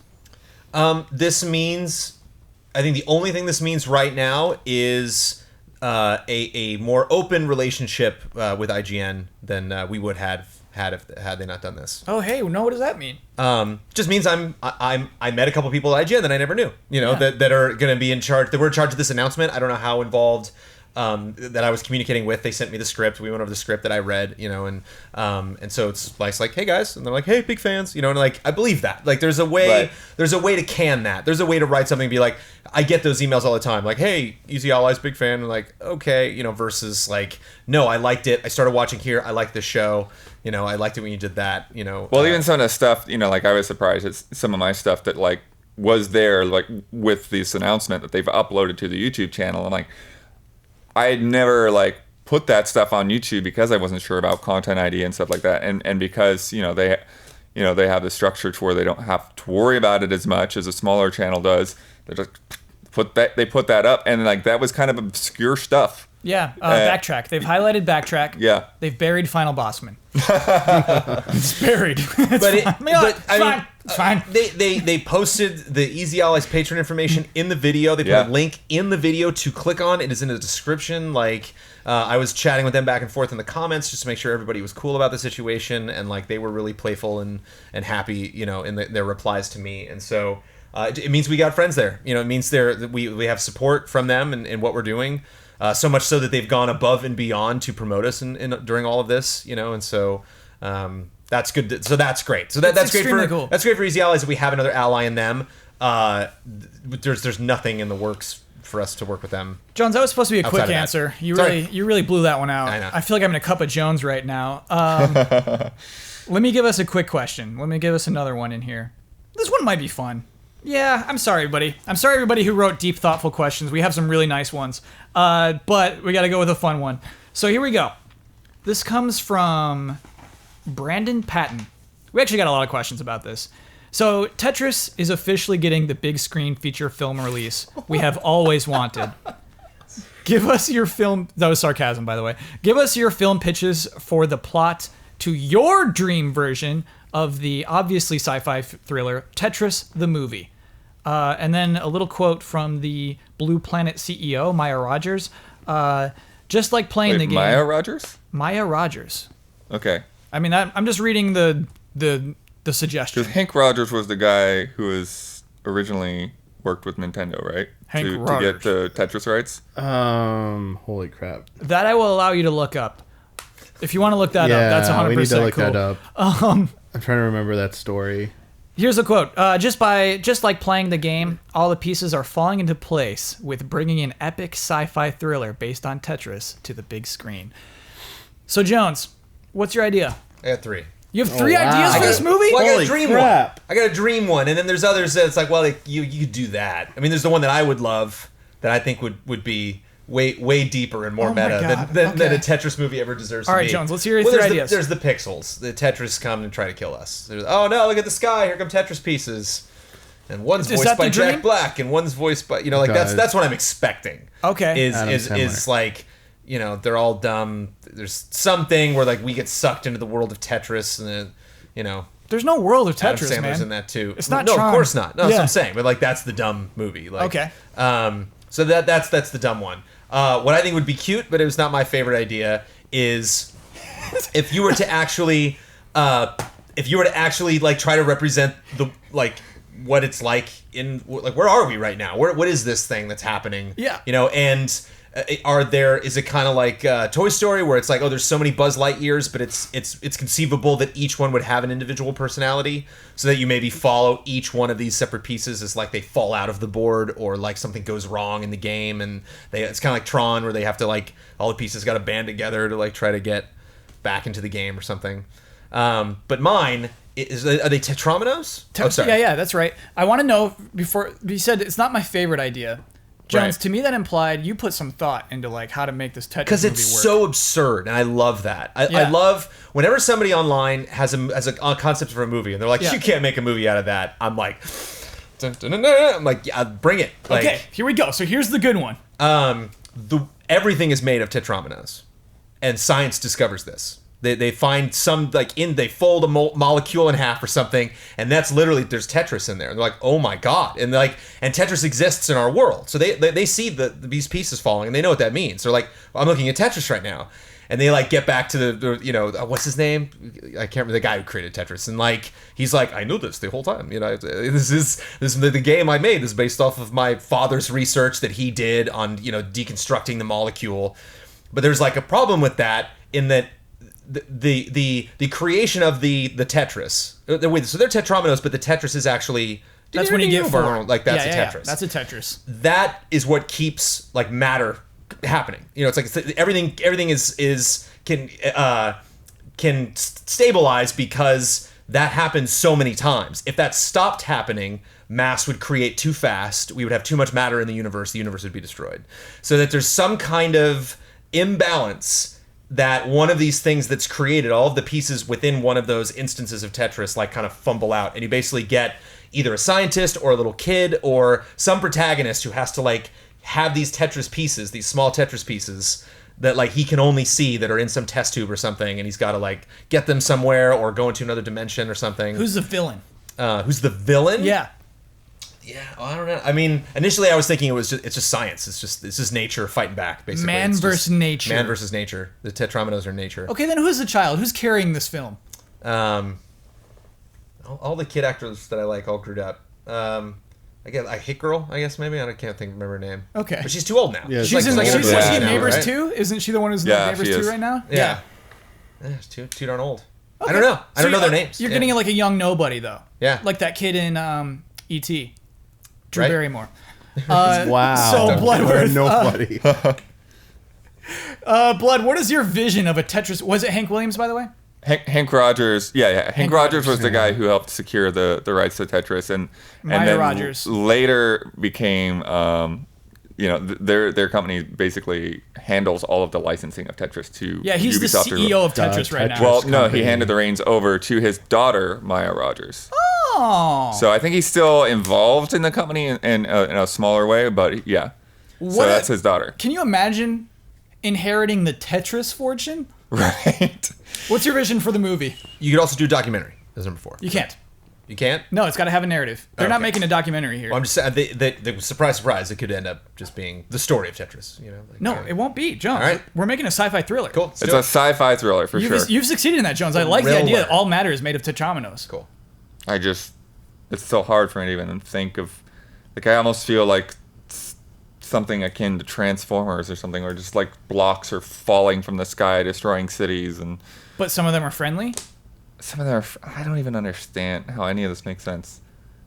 This means, I think the only thing this means right now is a more open relationship with IGN than we would have had they not done this. Oh, hey, no, what does that mean? Just means I met a couple people at IGN that I never knew, that are going to be in charge. That were in charge of this announcement. I don't know how involved that I was communicating with. They sent me the script. We went over the script that I read, and so it's like, hey guys, and they're like, hey, big fans, and like, I believe that. Like, there's a way to can that. There's a way to write something and be like, I get those emails all the time, like, hey, Easy Allies, big fan, and like, okay, versus like, no, I liked it. I started watching here. I liked this show. I liked it when you did that. Well, even some of the stuff, like I was surprised at some of my stuff that like was there, like with this announcement that they've uploaded to the YouTube channel, and like, I had never like put that stuff on YouTube because I wasn't sure about content ID and stuff like that, and because they have the structure to where they don't have to worry about it as much as a smaller channel does. They just put that up, and like that was kind of obscure stuff. Yeah, Backtrack. They've highlighted Backtrack. Yeah. They've buried Final Bossman. It's buried. It's fine. They posted the Easy Allies patron information in the video. They put a link in the video to click on. It is in the description. Like, I was chatting with them back and forth in the comments just to make sure everybody was cool about the situation, and like they were really playful and happy, in their replies to me. And so it means we got friends there. It means we have support from them and what we're doing. So much so that they've gone above and beyond to promote us during all of this, and so that's good. So that's great. So that's great for cool. That's great for Easy Allies that we have another ally in them. There's nothing in the works for us to work with them. Jones, that was supposed to be a quick answer. You really blew that one out. I know. I feel like I'm in a cup of Jones right now. Let me give us a quick question. Let me give us another one in here. This one might be fun. Yeah, I'm sorry, everybody. I'm sorry, everybody who wrote deep, thoughtful questions. We have some really nice ones. But we got to go with a fun one. So here we go. This comes from Brandon Patton. We actually got a lot of questions about this. So Tetris is officially getting the big screen feature film release we have always wanted. Give us your film... That was sarcasm, by the way. Give us your film pitches for the plot to your dream version of the obviously sci-fi thriller Tetris the movie. And then a little quote from the Blue Planet CEO, Maya Rogers. Just like playing the game... Maya Rogers? Maya Rogers. Okay. I mean, I'm just reading the suggestion. Because Hank Rogers was the guy who was originally worked with Nintendo, right? Hank to Rogers. get the Tetris rights? Holy crap. That I will allow you to look up. If you want to look that up, that's 100% cool. We need to look that up. I'm trying to remember that story. Here's a quote. Just like playing the game, all the pieces are falling into place with bringing an epic sci-fi thriller based on Tetris to the big screen. So, Jones, what's your idea? I got 3. You have 3 ideas for this movie? Well, I got Holy a dream crap. one. I got a dream one, and then there's others that it's like, well, you could do that. I mean, there's the one that I would love that I think would be way deeper and more Oh my meta God. than Okay. a Tetris movie ever deserves All to right, be. Jones, let's hear your three ideas. There's the pixels. The Tetris come and try to kill us. Oh no, look at the sky. Here come Tetris pieces. And one's Is voiced that by the Jack dream? Black, and one's voiced by like God. that's what I'm expecting. Okay. Is Adam Sandler. like they're all dumb. There's something where like we get sucked into the world of Tetris, and There's no world of Adam Tetris, Sandler's man. in that too. It's not no, Tron. of course not. No, that's Yeah. what I'm saying. But like that's the dumb movie. Like, Okay. So that's the dumb one. What I think would be cute, but it was not my favorite idea, is if you were to actually like try to represent the like what it's like in like where are we right now? What is this thing that's happening? Yeah. And is it kind of like Toy Story where it's like, oh, there's so many Buzz Lightyears, but it's conceivable that each one would have an individual personality, so that you maybe follow each one of these separate pieces as like they fall out of the board, or like something goes wrong in the game, and it's kind of like Tron where they have to like all the pieces got to band together to like try to get back into the game or something. But mine are they Tetrominoes? Oh, sorry. Yeah, that's right. I want to know, before you said it's not my favorite idea, Jones, Right. to me that implied you put some thought into like how to make this Tetris Because movie it's work. so absurd, and I love that. I Yeah. love whenever somebody online has a concept for a movie, and they're like, Yeah. "You can't make a movie out of that." I'm like, dun, dun, dun, dun. I'm like, "Yeah, bring it!" Like, Okay, here we go. So here's the good one. everything is made of tetrominoes, and science discovers this. They find some they fold a molecule in half or something, and that's literally there's Tetris in there. And they're like, oh my god, and Tetris exists in our world. So they see these pieces falling, and they know what that means. They're like, I'm looking at Tetris right now, and they like get back to the what's his name? I can't remember the guy who created Tetris, and like he's like, I knew this the whole time. This is the game I made. This is based off of my father's research that he did on deconstructing the molecule. But there's like a problem with that in that. The creation of the Tetris. Wait, so they're tetrominoes, but the Tetris is actually That's when you get four. like that's Yeah, a yeah, Tetris. That's a Tetris. That is what keeps like matter happening. It's like everything can stabilize because that happens so many times. If that stopped happening, mass would create too fast. We would have too much matter in the universe. The universe would be destroyed. So that there's some kind of imbalance that one of these things that's created, all of the pieces within one of those instances of Tetris like kind of fumble out, and you basically get either a scientist or a little kid or some protagonist who has to like have these Tetris pieces, these small Tetris pieces that like he can only see that are in some test tube or something, and he's got to like get them somewhere or go into another dimension or something. Who's the villain? Who's the villain? Yeah. Yeah, well, I don't know. I mean, initially I was thinking it's just science. It's just nature fighting back, basically. Man It's versus just nature. Man versus nature. The tetrominoes are nature. Okay, then who's the child? Who's carrying this film? All the kid actors that I like all screwed up. I Hit Girl, I guess maybe. Remember her name. Okay. But she's too old now. Yeah, She's in like she's her was she in 20s now, Neighbors right? 2? Isn't she the one who's in Yeah, Neighbors she 2 is. right now? Yeah. It's too darn old. Okay. I don't know. I don't know their you're- names. You're Yeah. getting like a young nobody though. Yeah. Like that kid in E.T. Drew Right. Barrymore. Wow. So Bloodworth. Nobody. Blood, what is your vision of a Tetris? Was it Hank Williams, by the way? Hank Rogers, yeah. Hank Rogers was the yeah. guy who helped secure the rights to Tetris, and Maya then Rogers. later became, their company basically handles all of the licensing of Tetris to Yeah, he's Ubisoft the or- CEO of Tetris right now. Tetris. Well, no, he company. handed the reins over to his daughter, Maya Rogers. Oh. So I think he's still involved in the company in a smaller way, but yeah. What So a- that's his daughter. Can you imagine inheriting the Tetris fortune? Right. What's your vision for the movie? You could also do a documentary. That's number 4. You can't. You can't? No, it's got to have a narrative. They're not Okay. making a documentary here. Well, I'm just saying, the surprise, it could end up just being the story of Tetris. No, it won't be, Jones. All right. We're making a sci-fi thriller. Cool. It's a sci-fi thriller for sure. You've succeeded in that, Jones. I like the idea Thriller. that all matter is made of tetrominoes. Cool. It's so hard for me to even think of, like, I almost feel like something akin to Transformers or something, where just like blocks are falling from the sky, destroying cities, and But some of them are friendly. some of them I don't even understand how any of this makes sense.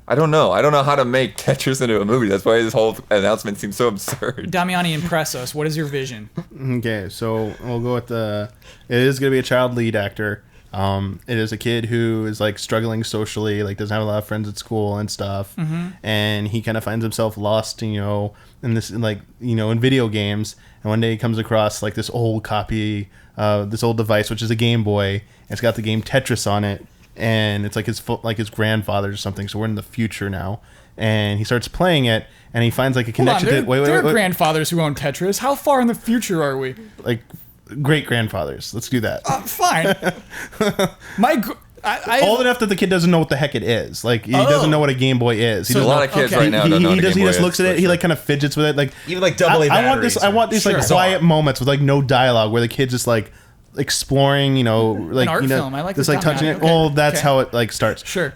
I don't know how to make Tetris into a movie. That's why this whole announcement seems so absurd. Damiani, impress us. What is your vision? Okay, so we'll go with it is going to be a child lead actor. It is a kid who is like struggling socially, like doesn't have a lot of friends at school and stuff, and he kind of finds himself lost, in this in video games. And one day he comes across like this old copy, this old device, which is a Game Boy. And it's got the game Tetris on it, and it's like his grandfather's or something. So we're in the future now, and he starts playing it, and he finds like a connection to. There are grandfathers who own Tetris. How far in the future are we? Like great grandfathers. Let's do that. Fine. Old enough that the kid doesn't know what the heck it is. Like he doesn't know what a Game Boy is. So a lot of kids right now don't know what a Game Boy is. He just looks at it. He like kind of fidgets with it. Like even like double A batteries. I want these like quiet moments with like no dialogue where the kid's just like exploring. Like an art film. I like this this. Like touching it. Okay. Oh, that's how it like starts. Sure.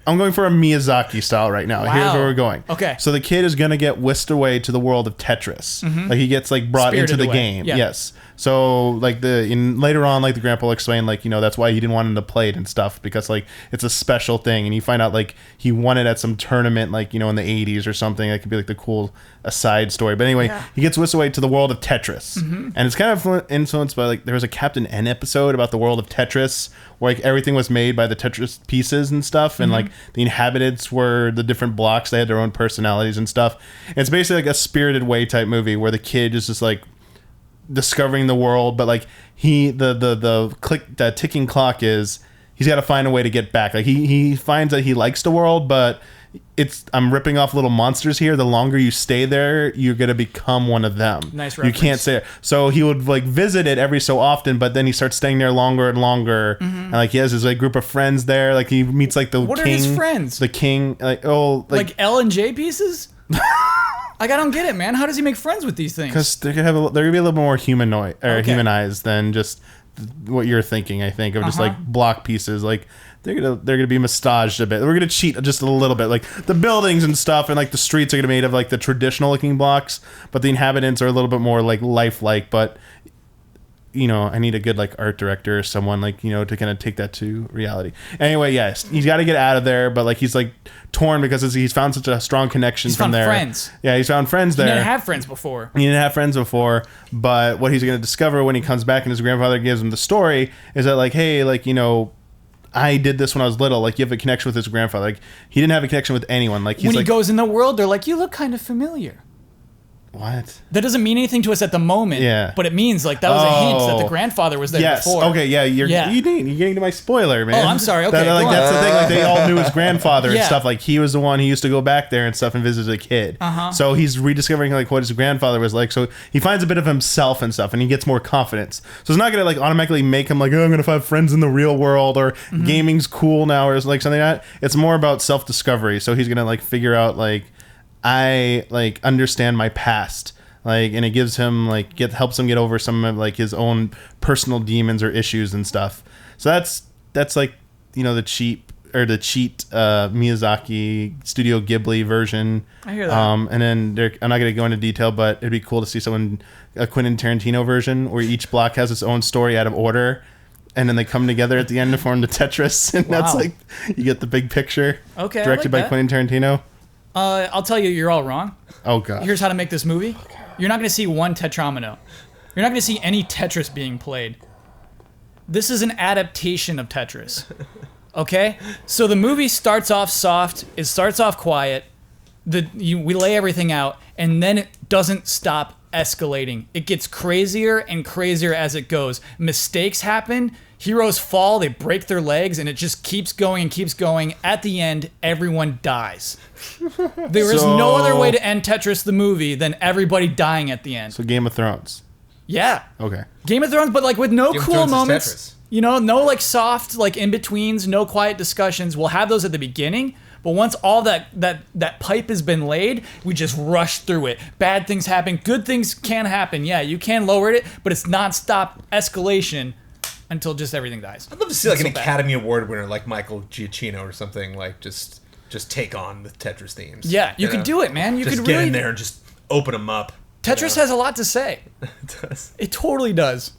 I'm going for a Miyazaki style right now. Wow. Here's where we're going. Okay. So the kid is gonna get whisked away to the world of Tetris. Like he gets like brought Spirited into the away. game. Yeah. Yes. So like later on, like the grandpa will explain like that's why he didn't want him to play it and stuff, because like it's a special thing, and you find out like he won it at some tournament like in the 80s or something. That could be like the cool aside story. But anyway, he gets whisked away to the world of Tetris, and it's kind of influenced by like there was a Captain N episode about the world of Tetris where like everything was made by the Tetris pieces and stuff, and like the inhabitants were the different blocks. They had their own personalities and stuff. It's basically like a Spirited Away type movie where the kid is just like discovering the world, but like the ticking clock is he's got to find a way to get back. Like he finds that he likes the world, but I'm ripping off little monsters here. The longer you stay there, you're gonna become one of them. Nice You reference. can't stay there. So he would like visit it every so often, but then he starts staying there longer and longer. And like he has his like group of friends there. Like he meets like the What king. are his friends? The king. Like Like L and J pieces? Like I don't get it, man. How does he make friends with these things? because they're gonna be a little more humanoid or Okay. humanized than just what you're thinking. I think of just like block pieces. Like they're gonna be massaged a bit. We're gonna cheat just a little bit. Like the buildings and stuff, and like the streets are gonna be made of like the traditional looking blocks, but the inhabitants are a little bit more like lifelike. But I need a good like art director or someone like to kind of take that to reality. Anyway, yes, he's got to get out of there, but like he's like torn because he's found such a strong connection from found there. friends. Yeah, he's found friends He there. didn't have friends before. He didn't have friends before, but what he's going to discover when he comes back and his grandfather gives him the story is that like, hey, like I did this when I was little. Like you have a connection with his grandfather. Like he didn't have a connection with anyone. Like he's When like, he goes in the world, they're like, you look kind of familiar. what? That doesn't mean anything to us at the moment. Yeah. But it means like that was a hint that the grandfather was there Yes. before. Okay. Yeah. You're getting to my spoiler, man. Oh, I'm sorry. Okay, Like go that's on. the thing. Like they all knew his grandfather and Yeah. stuff. Like he was the one who used to go back there and stuff and visit as a kid. So he's rediscovering like what his grandfather was like. So he finds a bit of himself and stuff, and he gets more confidence. So it's not gonna like automatically make him like, oh, I'm gonna have friends in the real world or gaming's cool now or like something like that. It's more about self discovery. So he's gonna like figure out like I like understand my past. Like, and it gives him like helps him get over some of like his own personal demons or issues and stuff. So that's like the cheat Miyazaki Studio Ghibli version. I hear that. And then I'm not gonna go into detail, but it'd be cool to see a Quentin Tarantino version where each block has its own story out of order, and then they come together at the end to form the Tetris, and that's Wow. like you get the big picture. Okay, I Directed like by that. Quentin Tarantino. I'll tell you, you're all wrong. Oh god. Here's how to make this movie. You're not going to see one Tetramino. You're not going to see any Tetris being played. This is an adaptation of Tetris. Okay? So the movie starts off soft. It starts off quiet. We lay everything out, and then it doesn't stop escalating. It gets crazier and crazier as it goes. Mistakes happen. Heroes fall. They break their legs, and it just keeps going and keeps going. At the end, everyone dies. There is no other way to end Tetris the movie than everybody dying at the end. So Game of Thrones. Yeah. Okay. Game of Thrones, but like with no Game of cool Thrones is moments. Tetris. No like soft like in-betweens, no quiet discussions. We'll have those at the beginning, but once all that pipe has been laid, we just rush through it. Bad things happen, good things can happen. Yeah, you can lower it, but it's non-stop escalation until just everything dies. I'd love to see like It's an so bad. Academy Award winner like Michael Giacchino or something, like just take on the Tetris themes. Yeah, you could do it, man. You just could get really in there and just open them up. Tetris has a lot to say. It does. It totally does.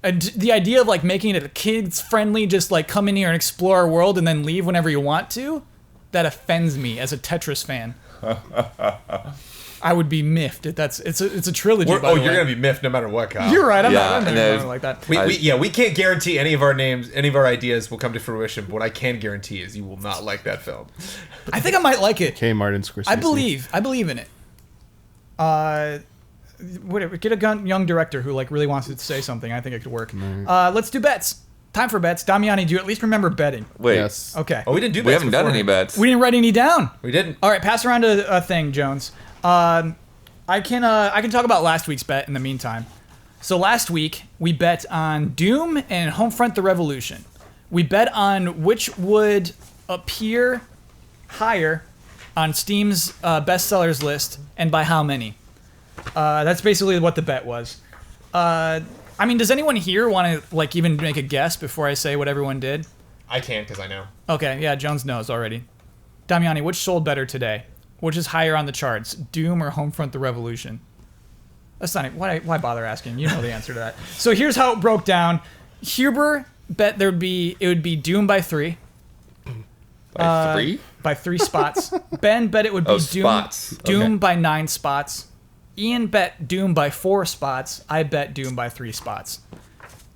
And the idea of like making it kids friendly, just like come in here and explore our world and then leave whenever you want to, that offends me as a Tetris fan. I would be miffed if it's a trilogy. By the way. You're gonna be miffed no matter what, Kyle. You're right. I'm Yeah, not and going like that. We can't guarantee any of our names, any of our ideas will come to fruition. But what I can guarantee is you will not like that film. I think I might like it. Okay, Martin Scorsese. I believe in it. Whatever. Get a young director who like really wants to say something. I think it could work. Let's do bets. Time for bets. Damiani, do you at least remember betting? Wait. Yes. Okay. Oh, we didn't do bets. We haven't done before. any bets. We didn't write any down. We didn't. All right, pass around a thing, Jones. I can talk about last week's bet in the meantime. So last week we bet on Doom and Homefront: The Revolution. We bet on which would appear higher on Steam's bestsellers list and by how many. That's basically what the bet was. I mean, does anyone here want to like even make a guess before I say what everyone did? I can because I know. Okay, yeah, Jones knows already. Damiani, which sold better today? Which is higher on the charts, Doom or Homefront: The Revolution? That's not it. Why bother asking? You know the answer to that. So here's how it broke down. Huber bet it would be Doom by 3. By 3? By 3 spots. Ben bet it would be Doom spots. Doom Okay. by 9 spots. Ian bet Doom by 4 spots. I bet Doom by 3 spots.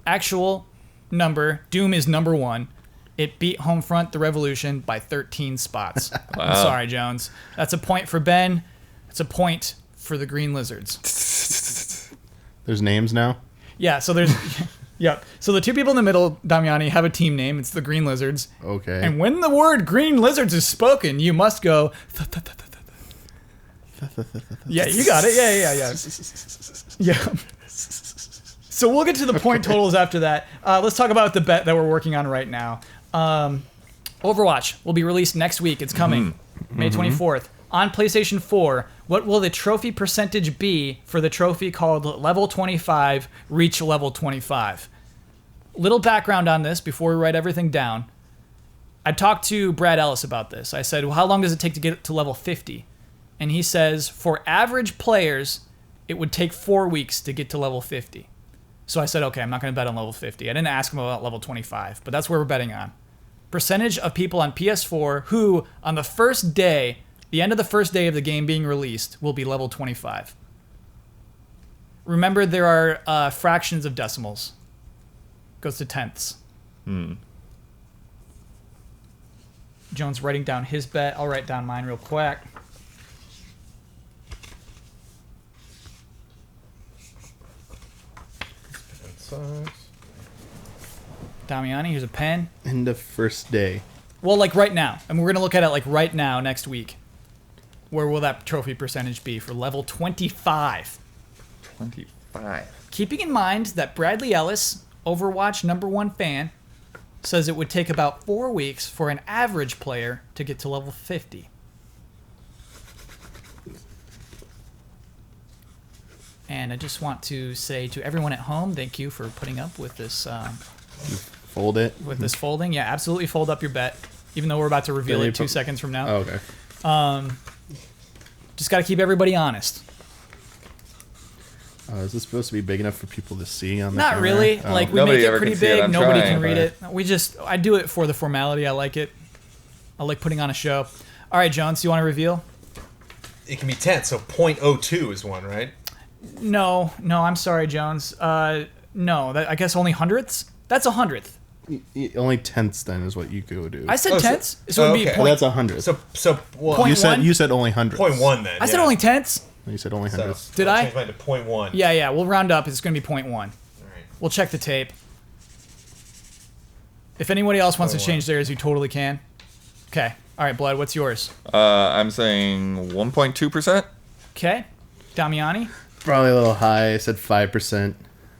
Actual number, Doom is number 1. It beat Homefront: The Revolution by 13 spots. Wow. I'm sorry, Jones. That's a point for Ben. It's a point for the Green Lizards. There's names now. Yeah, so there's... Yep. So the two people in the middle, Damiani, have a team name. It's the Green Lizards. Okay. And when the word Green Lizards is spoken, you must go... Yeah, you got it. Yeah. Yeah. So we'll get to the point totals after that. Let's talk about the bet that we're working on right now. Overwatch will be released next week. It's coming, May 24th. On PlayStation 4, what will the trophy percentage be for the trophy called Level 25, Reach Level 25? Little background on this before we write everything down. I talked to Brad Ellis about this. I said, well, how long does it take to get to level 50? And he says, for average players, it would take 4 weeks to get to level 50. So I said, okay, I'm not going to bet on level 50. I didn't ask him about level 25, but that's where we're betting on. Percentage of people on PS4 who, on the first day, the end of the first day of the game being released, will be level 25. Remember, there are fractions of decimals. Goes to tenths. Jones writing down his bet. I'll write down mine real quick. Damiani, here's a pen. In the first day. Well, like right now. And we're going to look at it like right now next week. Where will that trophy percentage be for level 25? 25. Keeping in mind that Bradley Ellis, Overwatch #1 fan, says it would take about 4 weeks for an average player to get to level 50. And I just want to say to everyone at home, thank you for putting up with this Fold it. with this folding. Yeah, absolutely fold up your bet, even though we're about to reveal it 2 seconds from now. Oh, okay. Just got to keep everybody honest. Is this supposed to be big enough for people to see on the Not camera? really. Oh. Like we Nobody make it ever pretty can see it. big. I'm Nobody trying, can read but- it. I do it for the formality. I like it. I like putting on a show. All right, Jones, you want to reveal? It can be tenths, so 0.02 is one, right? No, I'm sorry, Jones. No, I guess only hundredths. That's a hundredth. Only tenths then is what you go do. I said Oh, so- tenths. So it would be okay. Well, point. that's a hundredth. So well, Point- You said 0.1? only hundredths. 0.1 then. I said only tenths. You said only So, hundredths. Did I'll I? change mine to 0.1. Yeah. We'll round up. It's going to be 0.1. All right. We'll check the tape. If anybody else wants to 0.1. change theirs, you totally can. Okay. All right, Blood. What's yours? I'm saying 1.2%. Okay. Damiani. Probably a little high. I said 5%.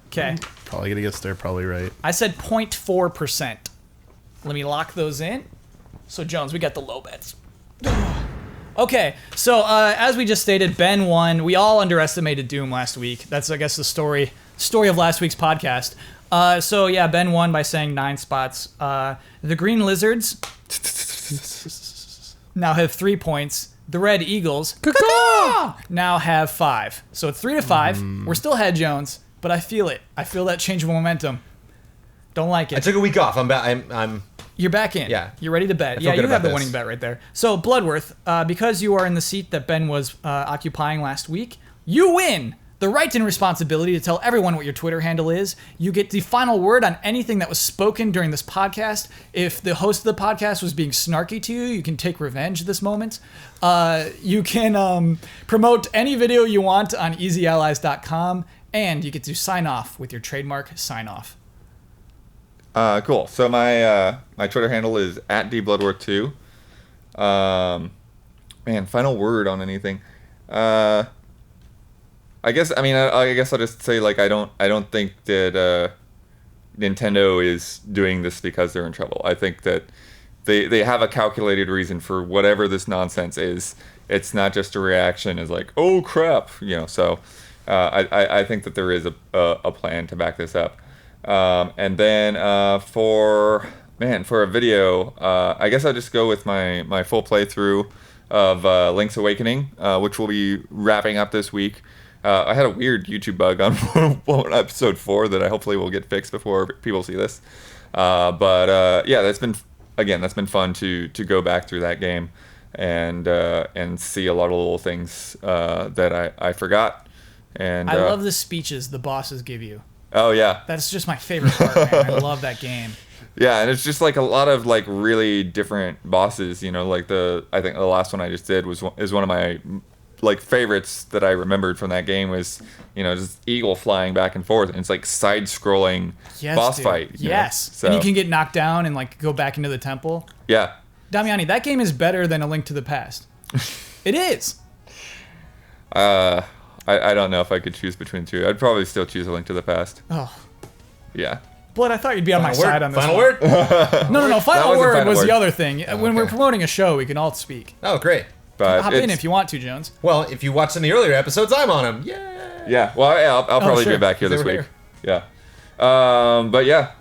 Okay. Probably gonna guess they're probably right. I said 0.4%. Let me lock those in. So, Jones, we got the low bets. Okay, so as we just stated, Ben won. We all underestimated Doom last week. That's, I guess, the story of last week's podcast. So, yeah, Ben won by saying 9 spots. The Green Lizards now have 3 points. The Red Eagles now have 5. So it's 3-5. We're still ahead, Jones, but I feel it. I feel that change of momentum. Don't like I it. took a week off. I'm You're back in. Yeah. You're ready to bet. I feel Yeah, good you have about the winning this. bet right there. So, Bloodworth, because you are in the seat that Ben was occupying last week, you win the right and responsibility to tell everyone what your Twitter handle is. You get the final word on anything that was spoken during this podcast. If the host of the podcast was being snarky to you, you can take revenge this moment. You can promote any video you want on easyallies.com, and you get to sign off with your trademark sign off. Cool. So my Twitter handle is @dbloodworth2. Man, final word on anything. I guess I'll just say like I don't think that Nintendo is doing this because they're in trouble. I think that they have a calculated reason for whatever this nonsense is. It's not just a reaction as like, oh crap, So I think that there is a plan to back this up. And then for a video, I guess I'll just go with my full playthrough of Link's Awakening, which we'll be wrapping up this week. I had a weird YouTube bug on episode 4 that I hopefully will get fixed before people see this. But that's been fun to go back through that game and see a lot of little things that I forgot. And I love the speeches the bosses give you. Oh yeah, That's just my favorite part, man. I love that game. yeah, and it's just like a lot of like really different bosses. Like I think the last one I just did is one of my like favorites that I remembered from that game was just eagle flying back and forth, and it's like side scrolling boss fight. Yes, So, and you can get knocked down and like go back into the temple. yeah. Damiani, that game is better than A Link to the Past. It is. I don't know if I could choose between the two. I'd probably still choose A Link to the Past. Oh, Yeah. Blood, I thought you'd be on my side on this. Final one. word? No. Final wasn't word final was word. the other thing. When we're promoting a show, we can all speak. Oh, great. But Hop in if you want to, Jones. Well, if you watched some of the earlier episodes, I'm on them. Yeah. Yeah. Well, yeah, I'll probably sure, be back here 'cause this they week. were Yeah. But yeah,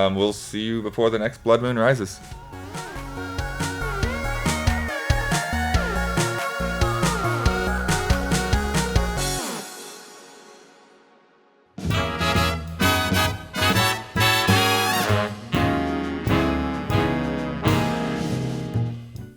we'll see you before the next Blood Moon rises.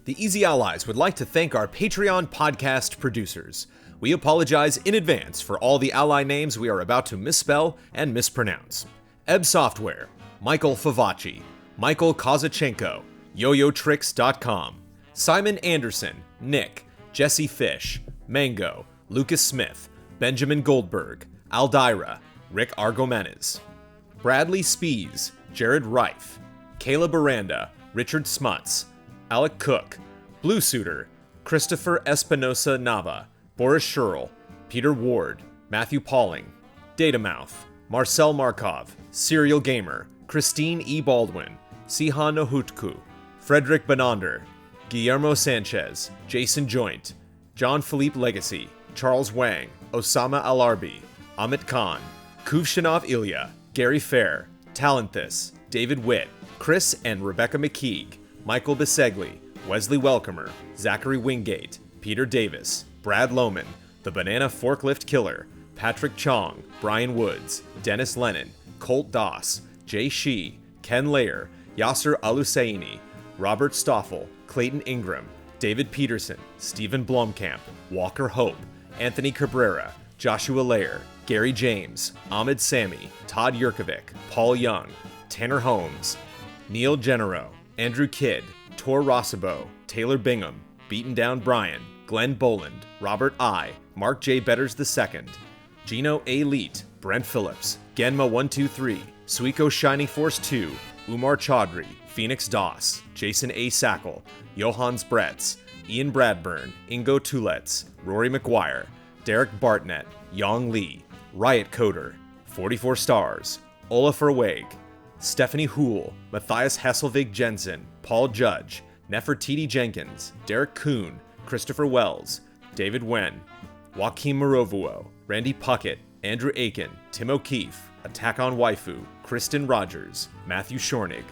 The Easy Allies would like to thank our Patreon podcast producers. We apologize in advance for all the ally names we are about to misspell and mispronounce. Ebb Software, Michael Favacci, Michael Kozachenko, YoYoTricks.com, Simon Anderson, Nick, Jesse Fish, Mango, Lucas Smith, Benjamin Goldberg, Aldira, Rick Argomenes, Bradley Spees, Jared Reif, Caleb Aranda, Richard Smuts, Alec Cook, Blue Suitor, Christopher Espinosa Nava, Boris Scherl, Peter Ward, Matthew Pauling, Datamouth, Marcel Markov, Serial Gamer, Christine E. Baldwin, Sihan Nohutku, Frederick Benander, Guillermo Sanchez, Jason Joint, John Philippe Legacy, Charles Wang, Osama Alarbi, Amit Khan, Kuvshinov Ilya, Gary Fair, Talenthus, David Witt, Chris and Rebecca McKeague, Michael Bisegli, Wesley Welcomer, Zachary Wingate, Peter Davis, Brad Lohman, The Banana Forklift Killer, Patrick Chong, Brian Woods, Dennis Lennon, Colt Doss, Jay Shee, Ken Layer, Yasser Alusaini, Robert Stoffel, Clayton Ingram, David Peterson, Stephen Blomkamp, Walker Hope, Anthony Cabrera, Joshua Layer, Gary James, Ahmed Sami, Todd Yurkovic, Paul Young, Tanner Holmes, Neil Genero, Andrew Kidd, Tor Rossabo, Taylor Bingham, Beaten Down Brian, Glenn Boland, Robert I, Mark J. Betters II, Gino A. Leet, Brent Phillips, Genma123, Suiko Shiny Force 2, Umar Chaudhry, Phoenix Doss, Jason A. Sackle, Johans Bretz, Ian Bradburn, Ingo Tulets, Rory McGuire, Derek Bartnett, Yong Lee, Riot Coder, 44 Stars, Olafur Weg, Stephanie Houle, Matthias Hesselvig Jensen, Paul Judge, Nefertiti Jenkins, Derek Kuhn, Christopher Wells, David Wen, Joaquin Morovuo, Randy Puckett, Andrew Aiken, Tim O'Keefe, Attack on Waifu, Kristen Rogers, Matthew Shornig,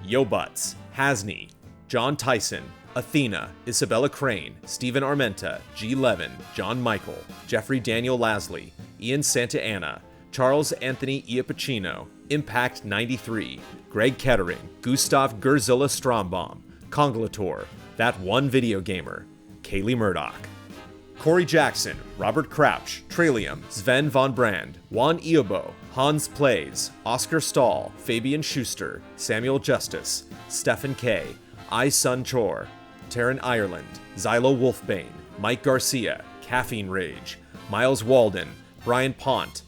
Yo Butts, Hasney, John Tyson, Athena, Isabella Crane, Stephen Armenta, G. Levin, John Michael, Jeffrey Daniel Lasley, Ian Santa Anna, Charles Anthony Iapicino, Impact 93, Greg Kettering, Gustav Gerzilla Strombaum, Congolator, That One Video Gamer, Kaylee Murdoch. Corey Jackson, Robert Crouch, Tralium, Sven von Brand, Juan Iobo, Hans Plays, Oscar Stahl, Fabian Schuster, Samuel Justice, Stephen K, I Sun Chor, Taryn Ireland, Xylo Wolfbane, Mike Garcia, Caffeine Rage, Miles Walden, Brian Pont,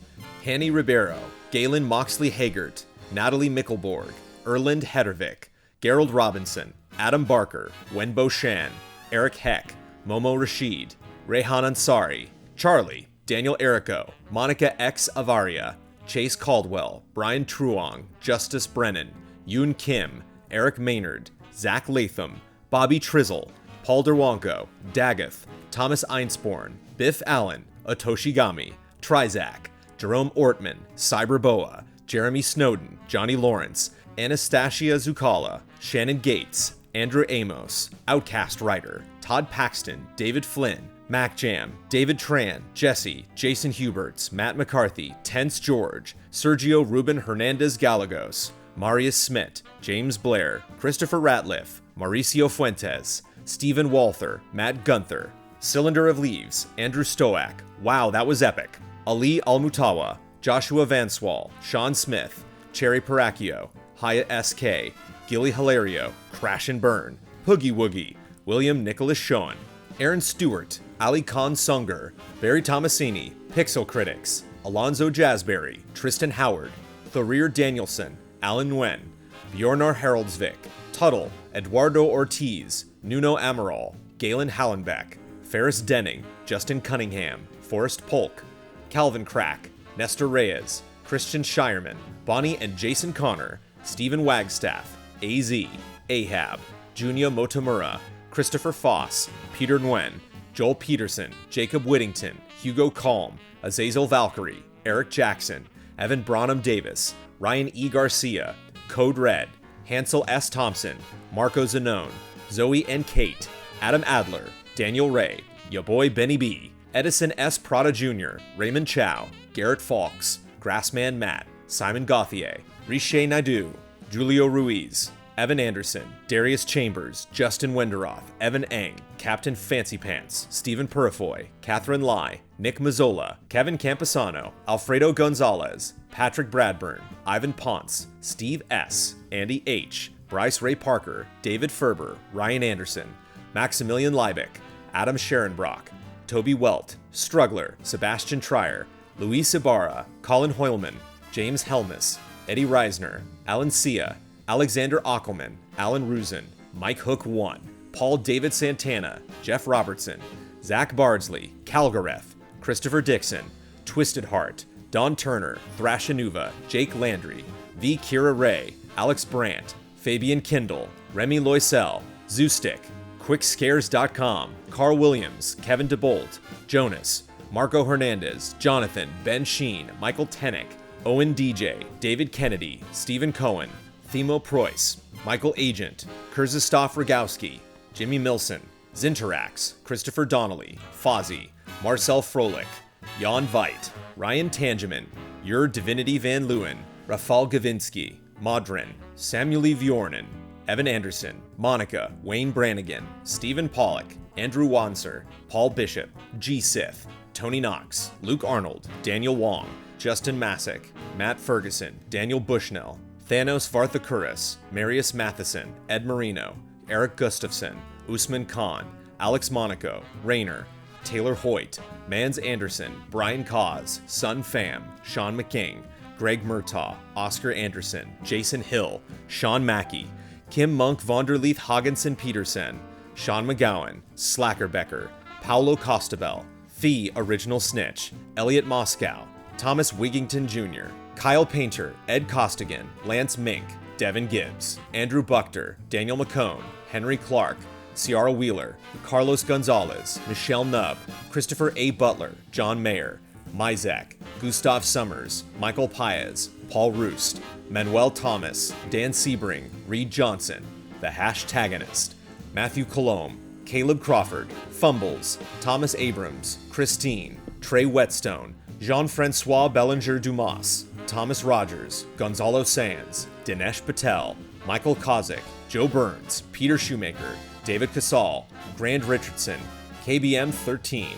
Hanny Ribeiro, Galen Moxley Hagert, Natalie Mickelborg, Erland Hedervik, Gerald Robinson, Adam Barker, Wenbo Shan, Eric Heck, Momo Rashid, Rehan Ansari, Charlie, Daniel Erico, Monica X. Avaria, Chase Caldwell, Brian Truong, Justice Brennan, Yoon Kim, Eric Maynard, Zach Latham, Bobby Trizzle, Paul Derwonko, Dagath, Thomas Einsporn, Biff Allen, Otoshigami, Trizac, Jerome Ortman, Cyberboa, Jeremy Snowden, Johnny Lawrence, Anastasia Zucala, Shannon Gates, Andrew Amos, Outcast Writer, Todd Paxton, David Flynn, Mac Jam, David Tran, Jesse, Jason Huberts, Matt McCarthy, Tense George, Sergio Ruben Hernandez Gallegos, Marius Smith, James Blair, Christopher Ratliff, Mauricio Fuentes, Stephen Walther, Matt Gunther, Cylinder of Leaves, Andrew Stoak, Wow, That Was Epic, Ali Almutawa, Joshua Vanswall, Sean Smith, Cherry Paracchio, Hyatt SK, Gilly Hilario, Crash and Burn, Poogie Woogie, William Nicholas Schoen, Aaron Stewart, Ali Khan Sunger, Barry Tomasini, Pixel Critics, Alonzo Jasberry, Tristan Howard, Thorir Danielson, Alan Nguyen, Bjornar Haraldsvik, Tuttle, Eduardo Ortiz, Nuno Amaral, Galen Hallenbeck, Ferris Denning, Justin Cunningham, Forrest Polk, Calvin Crack, Nestor Reyes, Christian Shireman, Bonnie and Jason Connor, Stephen Wagstaff, AZ, Ahab, Junya Motomura, Christopher Foss, Peter Nguyen, Joel Peterson, Jacob Whittington, Hugo Kalm, Azazel Valkyrie, Eric Jackson, Evan Branham Davis, Ryan E. Garcia, Code Red, Hansel S. Thompson, Marco Zanone, Zoe N. Kate, Adam Adler, Daniel Ray, Ya Boy Benny B, Edison S. Prada Jr., Raymond Chow, Garrett Fawkes, Grassman Matt, Simon Gauthier, Riche Naidu, Julio Ruiz, Evan Anderson, Darius Chambers, Justin Wenderoth, Evan Eng, Captain Fancy Pants, Stephen Purifoy, Catherine Lai, Nick Mazzola, Kevin Camposano, Alfredo Gonzalez, Patrick Bradburn, Ivan Ponce, Steve S., Andy H., Bryce Ray Parker, David Ferber, Ryan Anderson, Maximilian Liebeck, Adam Scherenbrock, Toby Welt, Struggler, Sebastian Trier, Luis Ibarra, Colin Hoylman, James Helmus, Eddie Reisner, Alan Sia, Alexander Ockelman, Alan Rusin, Mike Hook 1, Paul David Santana, Jeff Robertson, Zach Bardsley, Calgareth, Christopher Dixon, Twisted Heart, Don Turner, Thrashanuva, Jake Landry, V. Kira Ray, Alex Brandt, Fabian Kindle, Remy Loisel, Zoostick, QuickScares.com, Carl Williams, Kevin DeBolt, Jonas, Marco Hernandez, Jonathan, Ben Sheen, Michael Tennick, Owen DJ, David Kennedy, Stephen Cohen, Themo Preuss, Michael Agent, Kurzystov Rogowski, Jimmy Milson, Zinterax, Christopher Donnelly, Fozzie, Marcel Froelich, Jan Veit, Ryan Tangeman, Ur Divinity Van Leeuwen, Rafal Gavinsky, Modrin, Samuel E. Vjornen, Evan Anderson, Monica, Wayne Brannigan, Stephen Pollock, Andrew Wanser, Paul Bishop, G. Sith, Tony Knox, Luke Arnold, Daniel Wong, Justin Masick, Matt Ferguson, Daniel Bushnell, Thanos Varthakuris, Marius Matheson, Ed Marino, Eric Gustafson, Usman Khan, Alex Monaco, Rayner, Taylor Hoyt, Mans Anderson, Brian Cause, Sun Pham, Sean McCain, Greg Murtaugh, Oscar Anderson, Jason Hill, Sean Mackey, Kim Monk Vonderleith Haagensen Peterson, Sean McGowan, Slacker Becker, Paolo Costabel, The Original Snitch, Elliot Moscow, Thomas Wigington Jr., Kyle Painter, Ed Costigan, Lance Mink, Devin Gibbs, Andrew Buchter, Daniel McCone, Henry Clark, Ciara Wheeler, Carlos Gonzalez, Michelle Nubb, Christopher A. Butler, John Mayer, Mizek, Gustav Summers, Michael Paez, Paul Roost, Manuel Thomas, Dan Sebring, Reed Johnson, The Hashtagonist, Matthew Colomb, Caleb Crawford, Fumbles, Thomas Abrams, Christine, Trey Whetstone, Jean-Francois Bellinger-Dumas, Thomas Rogers, Gonzalo Sands, Dinesh Patel, Michael Kozik, Joe Burns, Peter Shoemaker, David Casal, Grant Richardson, KBM 13,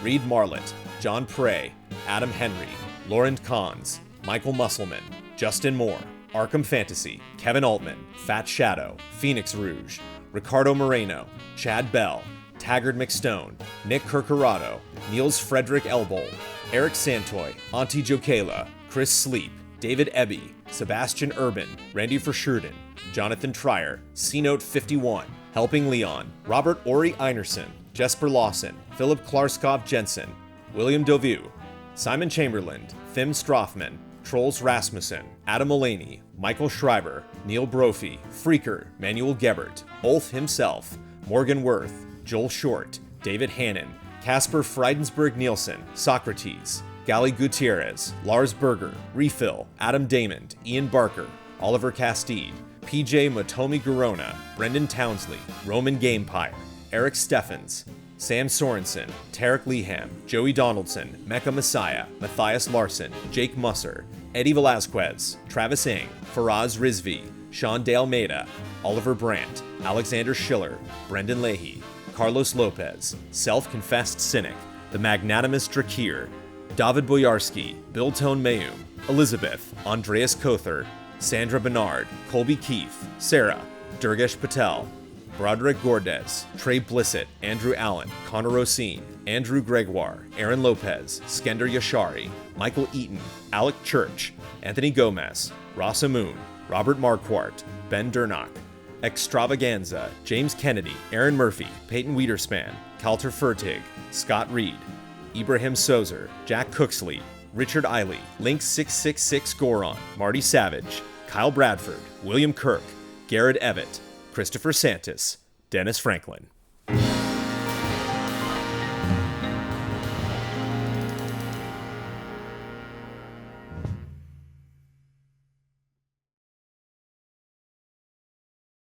Reed Marlett, John Prey, Adam Henry, Laurent Kahns, Michael Musselman, Justin Moore, Arkham Fantasy, Kevin Altman, Fat Shadow, Phoenix Rouge, Ricardo Moreno, Chad Bell, Taggart McStone, Nick Kirkorado, Niels Frederick Elbow, Eric Santoy, Auntie Jokela, Chris Sleep, David Ebby, Sebastian Urban, Randy Verschurden, Jonathan Trier, C-Note 51, Helping Leon, Robert Ori Einerson, Jesper Lawson, Philip Klarskov Jensen, William Dovu, Simon Chamberlain, Thim Strothman, Trolls Rasmussen, Adam Mulaney, Michael Schreiber, Neil Brophy, Freaker, Manuel Gebert, Ulf himself, Morgan Worth, Joel Short, David Hannon, Casper Friedensberg Nielsen, Socrates, Gali Gutierrez, Lars Berger, Refill, Adam Damon, Ian Barker, Oliver Castide, PJ Motomi Garona, Brendan Townsley, Roman Gamepire, Eric Steffens, Sam Sorensen, Tarek Leham, Joey Donaldson, Mecca Messiah, Matthias Larson, Jake Musser, Eddie Velazquez, Travis Ing, Faraz Rizvi, Sean De Almeida, Oliver Brandt, Alexander Schiller, Brendan Leahy, Carlos Lopez, Self-Confessed Cynic, The Magnanimous Drakir, David Boyarsky, Bill Tone Mayum, Elizabeth, Andreas Kother, Sandra Bernard, Colby Keith, Sarah, Durgesh Patel, Broderick Gordes, Trey Blissett, Andrew Allen, Connor Rosine, Andrew Gregoire, Aaron Lopez, Skender Yashari, Michael Eaton, Alec Church, Anthony Gomez, Ross Amoon, Robert Marquardt, Ben Durnock, Extravaganza, James Kennedy, Aaron Murphy, Peyton Wiederspan, Calter Furtig, Scott Reed, Ibrahim Sozer, Jack Cooksley, Richard Eiley, Link666 Goron, Marty Savage, Kyle Bradford, William Kirk, Garrett Evett, Christopher Santis, Dennis Franklin.